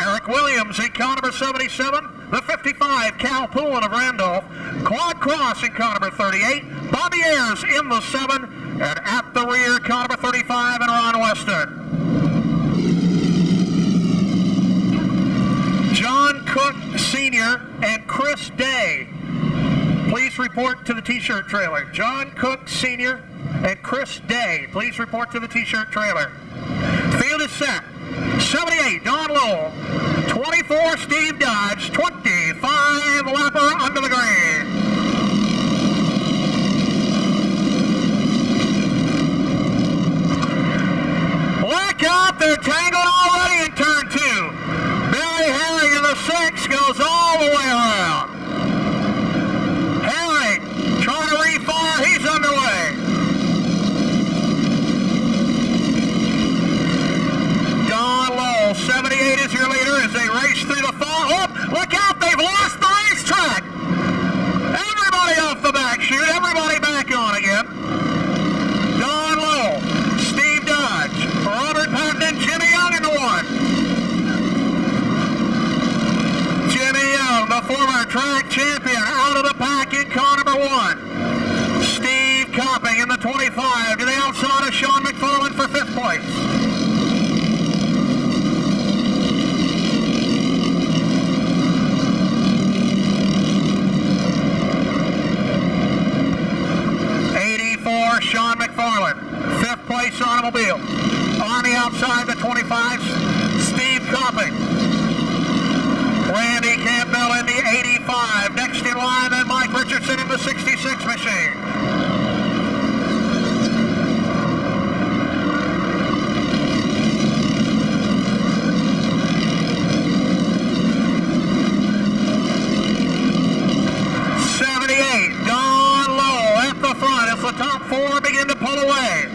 [SPEAKER 1] Eric Williams in car number 77, the 55, Cal Poulin of Randolph. Claude Cross in car number 38, Bobby Ayers in the 7, and at the rear, car number 35, and Ron Weston. John Cook Sr. and Chris Day, please report to the T-shirt trailer. John Cook Sr. and Chris Day, please report to the T-shirt trailer. Field is set. 78, Don Lowell. 24, Steve Dodge. 25, Lapper under the green. Look out, they're tangled already in turn 2. Billy Herring in the 6 goes all the way around. Herring trying to refire, he's underway. Don Lowell, 78 is your leader as they race through the fall. Oh, look out, they've lost the racetrack. Everybody off the back chute, everybody back on again. Don Lowell, Steve Dodge, Robert Patton, and Jimmy Young in the 1. Jimmy Young, the former track champion, out of the pack in car number 1. Steve Copping in the 25 to the outside of Sean McFarland for 5th place. Sean McFarland, 5th place automobile. On the outside, the 25, Steve Copping. Randy Campbell in the 85. Next in line, then Mike Richardson in the 66 machine. The top 4 begin to pull away.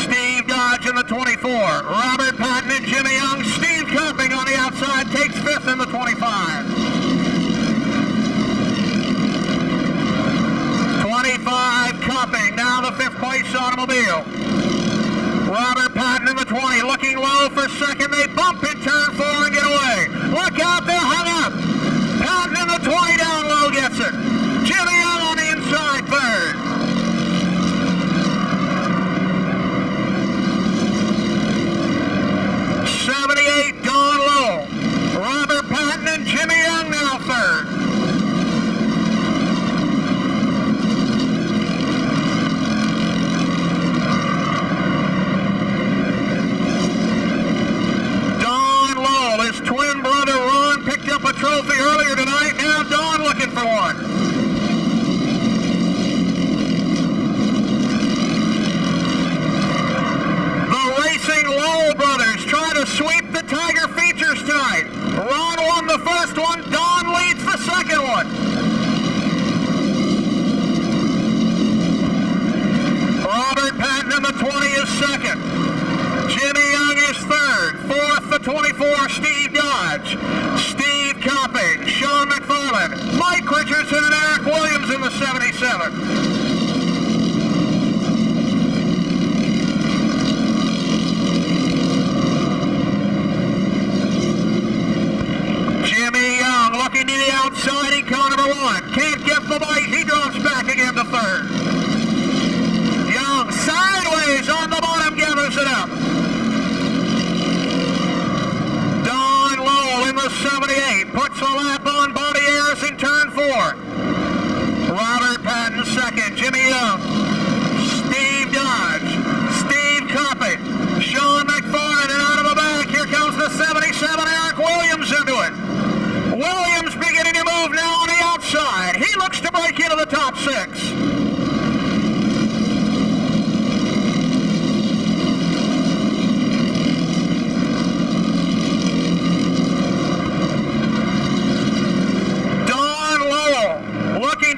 [SPEAKER 1] Steve Dodge in the 24. Robert Patton and Jimmy Young. Steve Copping on the outside takes 5th in the 25. 25 Copping, now the 5th place automobile. Robert Patton in the 20, looking low for 2nd. They bump in turn 4 and get away. Look out, they're hung up. Patton in the 20 down low gets it. Jimmy Young on the inside 3rd. 78, Don Lowell. Robert Patton and Jimmy Young now 3rd. Don Lowell, his twin brother Ron picked up a trophy earlier tonight. Now Don looking for one. Sweep the Tiger features tonight. Ron won the first one. Don leads the second one. Robert Patton in the 20 is 2nd. Jimmy Young is 3rd. 4th, the 24, Steve Dodge. Steve Copping, Sean McFarland, Mike Richardson, and Eric Williams in the 77. Looking to the outside in car number 1. Can't get the bite. He drops back again to 3rd. Young sideways on the bottom, gathers it up. Don Lowell in the 78 puts a lap on Bobby Ayers in turn 4. Robert Patton 2nd. Jimmy Young. Steve Dodge. 6.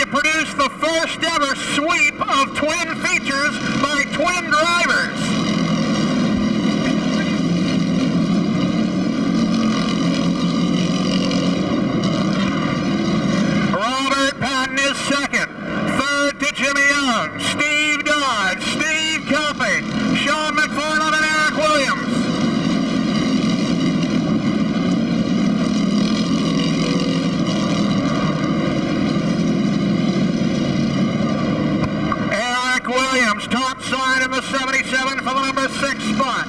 [SPEAKER 1] Produce the first ever sweep of twin features by twin drivers. Robert Patton is second. Third to Jimmy Young, Steve Dodge, Steve Cupping, Sean McFarland, and Eric Williams. Williams, top side in the 77 for the number 6 spot.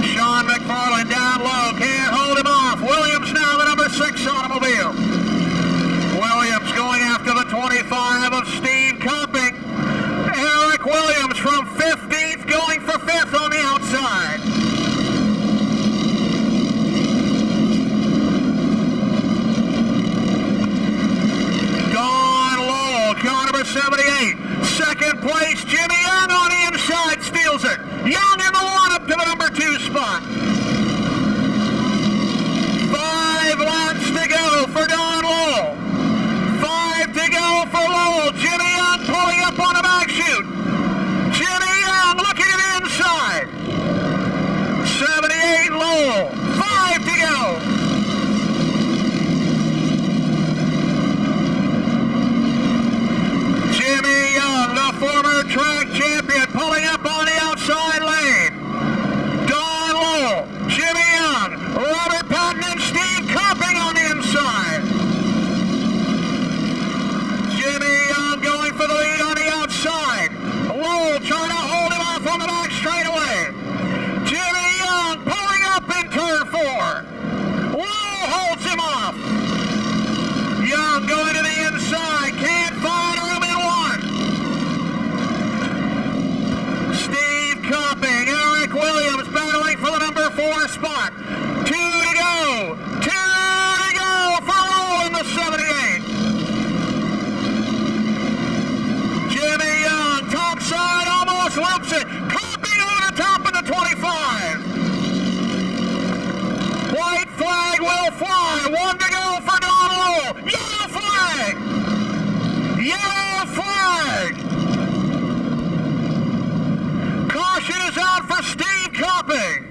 [SPEAKER 1] Sean McFarland down low, can't hold him off. Williams now the number 6 automobile. Williams going after the 25 of Steve Cupping. Eric Williams from 15th going for 5th on the outside. Don Lowell, car number 78. Second place, Jimmy Young on the inside steals it. Young in the one up to the number 2 spot. 5 laps to go for Don Lowell. 5 to go for Lowell. Jimmy Young pulling up on the back chute. Jimmy Young looking at the inside. 78 Lowell. 5 to go. Jimmy Young, the former track champion, pulling up on the outside lane. Don Lowell, Jimmy Young, Robert Patton, and Steve Cupping on the inside. Jimmy Young going for the lead on the outside. Lowell trying to hold him off on the back straightaway. Jimmy Young pulling up in turn 4. Lowell holds him off. Young going to the inside, can't find room in 1. Steve Cupping, Eric Williams battling for the number 4 spot. 2 to go. 2 to go for Lowell in the 78. Jimmy Young, top side, almost loops it. Cupping over the top of the 25. White flag will fly. 1 to go for Don Lowell. Yellow flag. Yellow flag. Caution is out for Steve Cupping.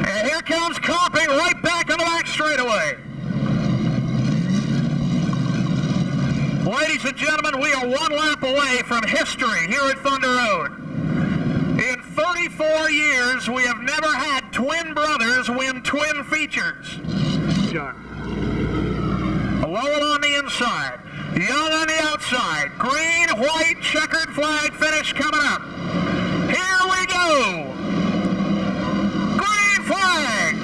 [SPEAKER 1] And here comes Cupping right back on the back straightaway. Ladies and gentlemen, we are 1 lap away from history here at Thunder Road. In 34 years, we have never had twin brothers win twin features. Lowell on the inside, Young on the outside, green, white, checkered flag finish coming up. Here we go. Green flag.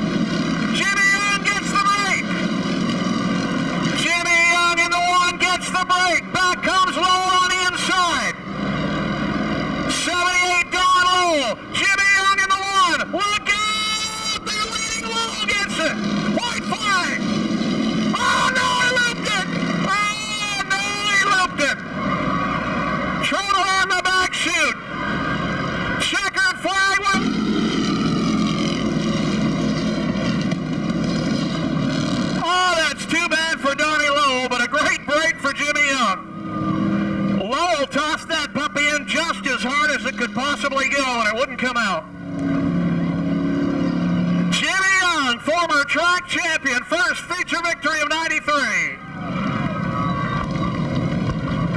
[SPEAKER 1] Jimmy Young gets the break. Jimmy Young in the 1 gets the break. Back comes Lowell on the inside. 78 Don Lowell. Jimmy Young in the 1. Look out! They're leading. Lowell gets it. White flag. Oh no, he looped it! Oh no, he looped it! Trouble on the back chute. Checkered flag. Oh, that's too bad for Donnie Lowell, but a great break for Jimmy Young. Lowell tossed that puppy in just as hard as it could possibly go, and it wouldn't come out. Jimmy Young, former track champion, first feature victory of 93.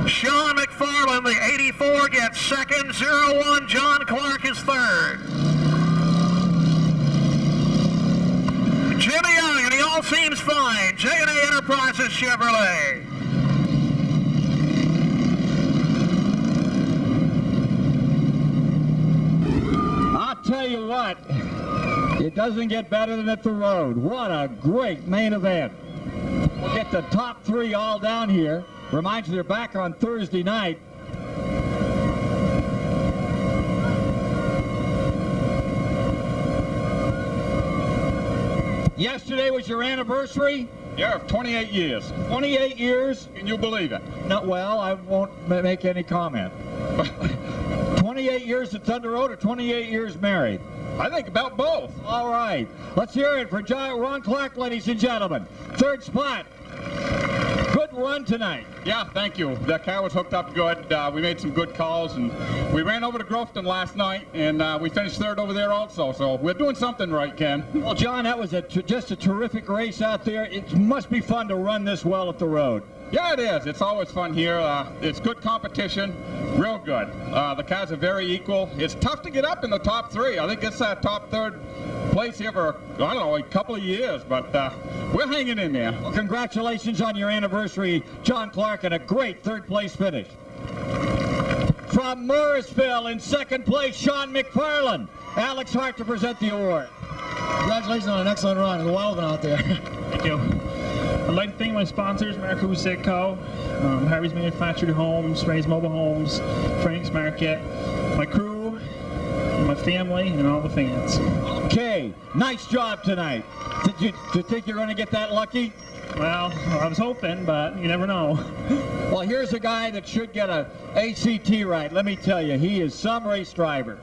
[SPEAKER 1] Sean McFarland, the 84, gets second. 01, John Clark is third. Jimmy Young, and he all seems fine. J&A Enterprises Chevrolet.
[SPEAKER 2] I'll tell you what, it doesn't get better than at the road. What a great main event. We'll get the top 3 all down here. Reminds you they're back on Thursday night. Yesterday was your anniversary.
[SPEAKER 10] Yeah, 28 years.
[SPEAKER 2] 28 years?
[SPEAKER 10] Can you believe it?
[SPEAKER 2] No, well, I won't make any comment. 28 years at Thunder Road or 28 years married?
[SPEAKER 10] I think about both.
[SPEAKER 2] All right. Let's hear it for Giant Ron Clark, ladies and gentlemen. Third spot. Good run tonight.
[SPEAKER 10] Yeah, thank you. The car was hooked up good. We made some good calls, and we ran over to Grofton last night, and we finished third over there also. So we're doing something right, Ken.
[SPEAKER 2] Well, John, that was just a terrific race out there. It must be fun to run this well at the road.
[SPEAKER 10] Yeah, it is. It's always fun here. It's good competition, real good. The cars are very equal. It's tough to get up in the top three. I think it's top third place here for, I don't know, a couple of years, but we're hanging in there.
[SPEAKER 2] Well, congratulations on your anniversary, John Clark, and a great third place finish. From Morrisville in second place, Sean McFarland. Alex Hart to present the award.
[SPEAKER 11] Congratulations on an excellent run. It's a wild one out there.
[SPEAKER 12] Thank you. I'd like to thank my sponsors, Marco Co., Harvey's Manufactured Homes, Ray's Mobile Homes, Frank's Market, my crew, my family, and all the fans.
[SPEAKER 2] Okay, nice job tonight. Did you think you're going to get that lucky?
[SPEAKER 12] Well, I was hoping, but you never know.
[SPEAKER 2] Well, here's a guy that should get a ACT right. Let me tell you, he is some race driver.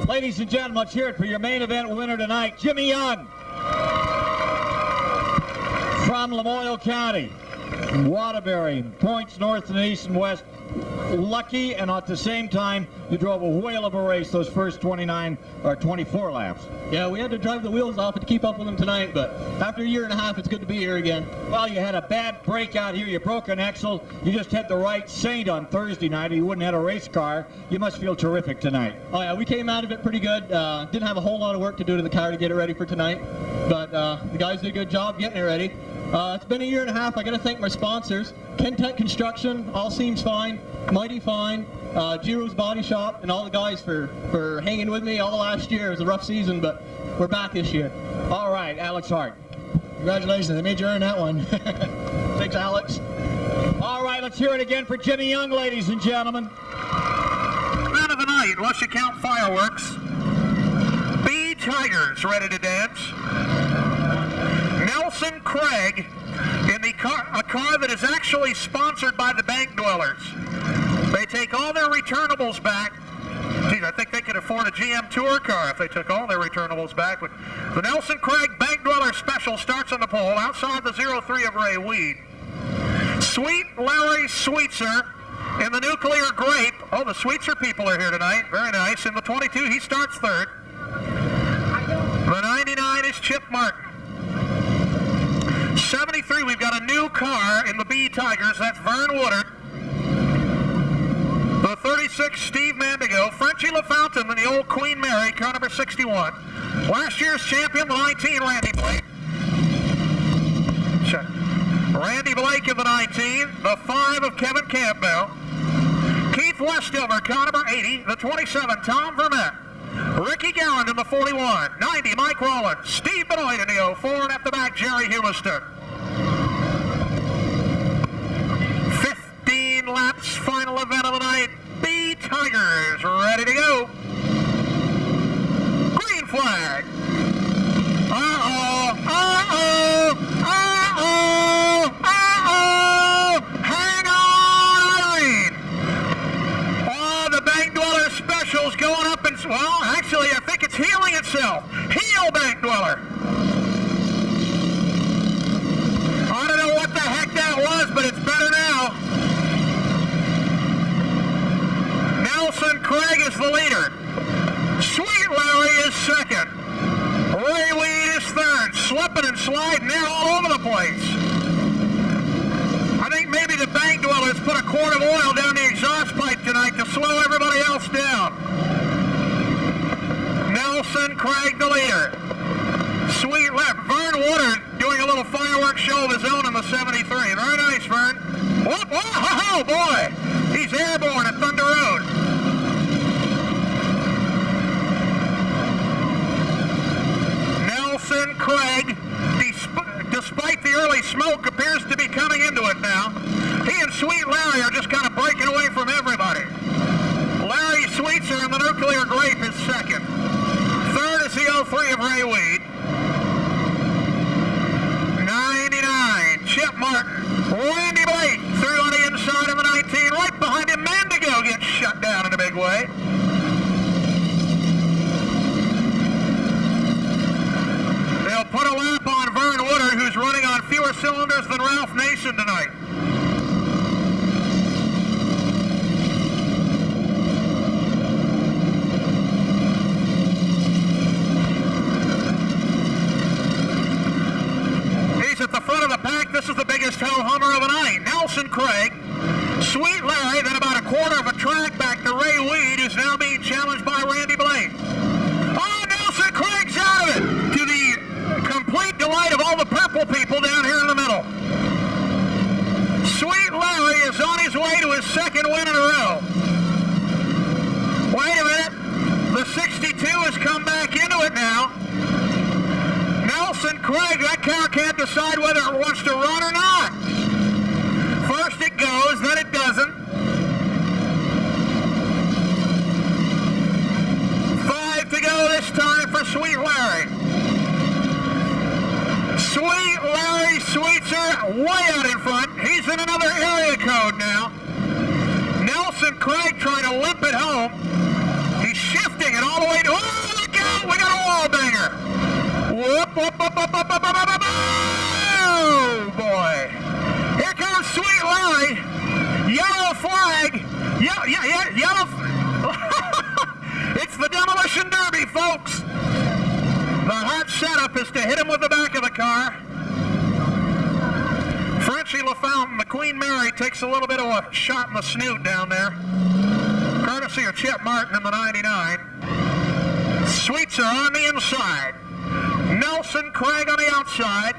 [SPEAKER 2] Ladies and gentlemen, let's hear it for your main event winner tonight, Jimmy Young. From Lamoille County, Waterbury, points north and east and west. Lucky, and at the same time, you drove a whale of a race those first 29 or 24 laps.
[SPEAKER 11] Yeah, we had to drive the wheels off to keep up with them tonight, but after a year and a half, it's good to be here again.
[SPEAKER 2] Well, you had a bad break out here. You broke an axle. You just had the right Saint on Thursday night, or you wouldn't have had a race car. You must feel terrific tonight.
[SPEAKER 11] Oh, yeah, we came out of it pretty good. Didn't have a whole lot of work to do to the car to get it ready for tonight, but the guys did a good job getting it ready. It's been a year and a half. I got to thank my sponsors. Kentech Construction, all seems fine. Mighty Fine, Giro's Body Shop, and all the guys for hanging with me all last year. It was a rough season, but we're back this year.
[SPEAKER 2] All right, Alex Hart.
[SPEAKER 11] Congratulations. I made you earn that one. Thanks, Alex.
[SPEAKER 2] All right, let's hear it again for Jimmy Young, ladies and gentlemen.
[SPEAKER 1] Man of the night, unless you count fireworks. B Tigers ready to dance. Nelson Craig in a car that is actually sponsored by the Bank Dwellers. They take all their returnables back. Geez, I think they could afford a GM Tour car if they took all their returnables back. But the Nelson Craig Bank Dweller Special starts on the pole outside the 03 of Ray Weed. Sweet Larry Sweetser in the Nuclear Grape. Oh, the Sweetser people are here tonight. Very nice. In the 22, he starts third. The 99 is Chip Martin. 73, we've got a new car in the B Tigers. That's Vern Woodard. The 36, Steve Mandigo. Frenchie LaFountain in the old Queen Mary, car number 61. Last year's champion, the 19, Randy Blake. Randy Blake in the 19. The 5 of Kevin Campbell. Keith Westover, car number 80. The 27, Tom Vermette. Ricky Garland in the 41. 90, Mike Rollins. Steve Benoit in the 04. And at the back, Jerry Humiston. 15 laps, final event of the night. B Tigers ready to go. Green flag. Uh-oh, uh-oh, uh-oh, uh-oh. Hang on, Irene. Oh, the Bank Dweller Special's going up and, well, actually, I think it's healing itself. Heel Bank Dweller. I don't know what the heck that was, but it's better now. Nelson Craig is the leader. Sweet Larry is second. Ray Weed is third. Slipping and sliding there all over the place. I think maybe the Bank Dwellers put a quart of oil down the exhaust pipe tonight to slow everybody else down. Nelson Craig the leader. Sweet left. Vern Woodard doing a little fireworks show of his own in the 73. Very nice, Vern. Whoop, oh boy. He's airborne at Thunder Road. Nelson Craig, despite the early smoke, appears to be coming into it now. He and Sweet Larry are just kind of breaking away from everybody. Larry Sweetser in the Nuclear Grape is second. Third is the 03 of Ray Weed. 99, cylinders than Ralph Nason tonight. He's at the front of the pack. This is the biggest ho-hummer of the night. Nelson Craig, Sweet Larry, then about a quarter of a track back to Ray Weed, who's now being challenged by Randy Blake. Oh, Nelson Craig's out of it, to the complete delight of all the purple people down here in the middle. Sweet Larry is on his way to his second win in a row. Wait a minute. The 62 has come back into it now. Nelson Craig, that car can't decide whether it wants to run or not. First it goes, then it doesn't. 5 to go this time for Sweet Larry. Sweet Larry Sweetser way out in front. He's in another area code now. Nelson Craig trying to limp it home. He's shifting it all the way to... Oh, look out! We got a wall banger. Whoop, whoop, whoop, whoop, whoop, whoop, whoop, whoop. Oh, boy. Here comes Sweet Larry. Yellow flag. Yellow. It's the Demolition Derby, folks. The hot setup is to hit him with the back of the car. Frenchie LaFountain, the Queen Mary, takes a little bit of a shot in the snoot down there. Courtesy of Chip Martin in the 99. Sweets are on the inside. Nelson Craig on the outside.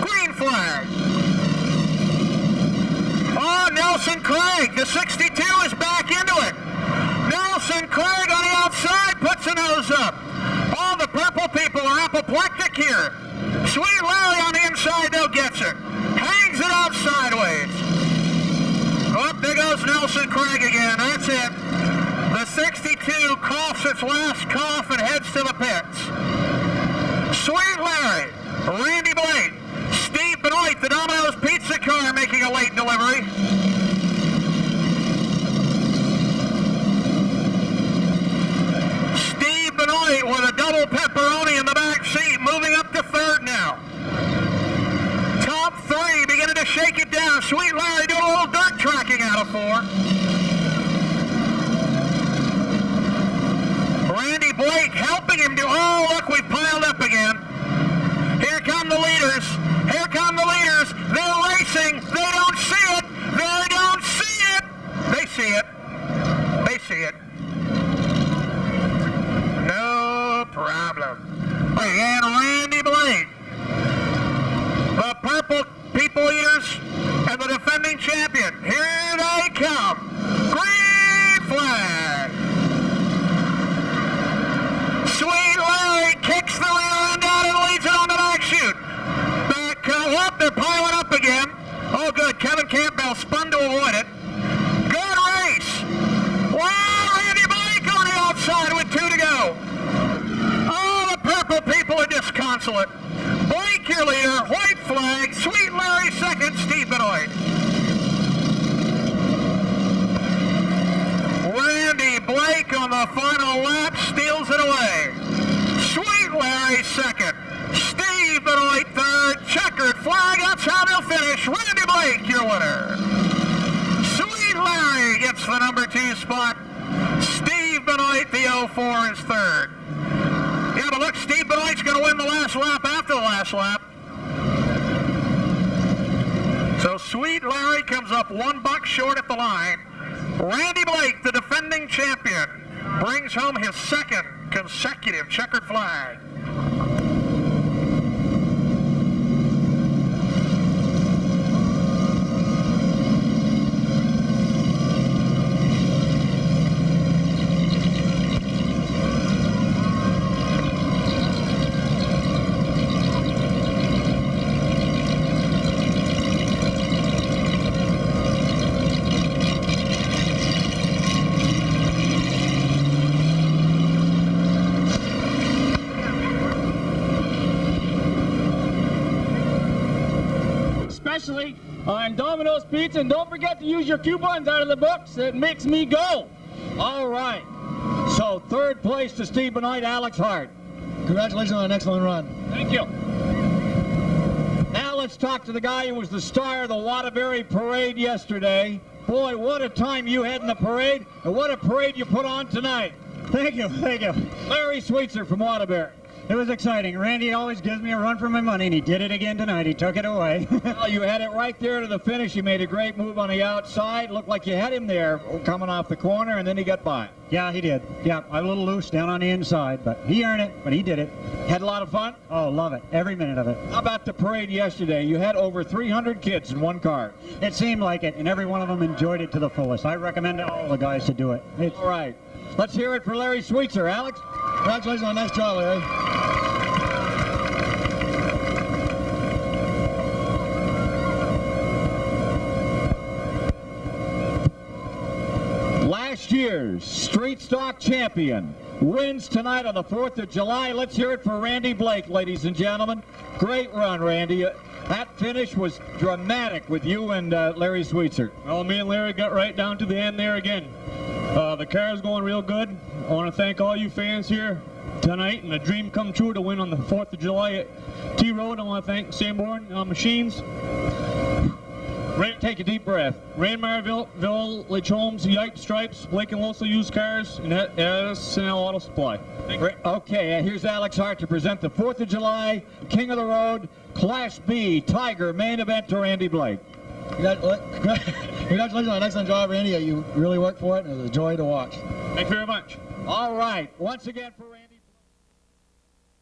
[SPEAKER 1] Green flag. Oh, Nelson Craig, the 62 is back into it. Nelson Craig on the outside puts a nose up. All the purple people are apoplectic here. Sweet Larry on the inside, though, gets it. Hangs it out sideways. Oh, there goes Nelson Craig again. That's it. The 62 coughs its last cough and heads to the pits. Sweet Larry, Randy Blake, Steve Benoit, the Domino's Pizza car making a late delivery. Steve Benoit with a double pepperoni in the back seat, moving up to third now. Top 3 beginning to shake it down. Sweet Larry doing a little dirt tracking out of 4. Randy Blake helping him to, oh, look, we've piled up again. Here come the leaders. Here come the leaders. They're racing. They don't see it. They don't see it. They see it. They see it. No problem. Again, Randy Blake. The purple people eaters and the defending champion. Here they come. Green flag. Sweet Larry kicks the rear end out and leads it on the back chute. Back up, they're piling up again. Oh, good. Kevin Campbell spun to avoid it. Good race. Wow, Randy Blake on the outside with 2 to go. Oh, the purple people are disconsolate. Blake, your leader. White flag. Sweet Larry second. Steve Benoit. Randy Blake on the final lap steals it away. Sweet Larry second. Steve Benoit third. Checkered flag. That's how they'll finish. Randy Blake, your winner. Sweet Larry gets the number 2 spot. Steve Benoit, the 04, is third. Yeah, but look, Steve Benoit's going to win the last lap after the last lap. So Sweet Larry comes up $1 short at the line. Randy Blake, the defending champion, brings home his second consecutive checkered flag.
[SPEAKER 3] On Domino's Pizza, and don't forget to use your coupons out of the books. It makes me go.
[SPEAKER 2] All right. So third place to Steve Benoit, Alex Hart. Congratulations on an excellent run.
[SPEAKER 10] Thank you.
[SPEAKER 2] Now let's talk to the guy who was the star of the Waterbury Parade yesterday. Boy, what a time you had in the parade, and what a parade you put on tonight.
[SPEAKER 6] Thank you, thank you.
[SPEAKER 2] Larry Sweetser from Waterbury.
[SPEAKER 6] It was exciting. Randy always gives me a run for my money, and he did it again tonight. He took it away.
[SPEAKER 2] Well, you had it right there to the finish. You made a great move on the outside. Looked like you had him there coming off the corner, and then he got by.
[SPEAKER 6] Yeah, he did. Yeah, a little loose down on the inside, but he earned it, but he did it.
[SPEAKER 2] Had a lot of fun?
[SPEAKER 6] Oh, love it. Every minute of it.
[SPEAKER 2] How about the parade yesterday? You had over 300 kids in one car.
[SPEAKER 6] It seemed like it, and every one of them enjoyed it to the fullest. I recommend all the guys to do it.
[SPEAKER 2] All right. Let's hear it for Larry Sweetser. Alex?
[SPEAKER 6] Congratulations on a nice job, Larry.
[SPEAKER 2] Last year's street stock champion wins tonight on the 4th of July. Let's hear it for Randy Blake, ladies and gentlemen. Great run, Randy. That finish was dramatic with you and Larry Sweetser.
[SPEAKER 13] Well, me and Larry got right down to the end there again. The car's going real good. I want to thank all you fans here tonight, and a dream come true to win on the 4th of July at T-Road. I want to thank Sanborn Machines.
[SPEAKER 2] Take a deep breath.
[SPEAKER 13] Rainmeyer, Village Homes, Yipe Stripes, Blake and Losel Used Cars, and SNL Auto Supply.
[SPEAKER 2] Okay, here's Alex Hart to present the 4th of July King of the Road Class B Tiger main event to Randy Blake.
[SPEAKER 6] Congratulations on an excellent job, Randy. You really worked for it, and it was a joy to watch.
[SPEAKER 13] Thank you very much.
[SPEAKER 2] All right, once again for Randy.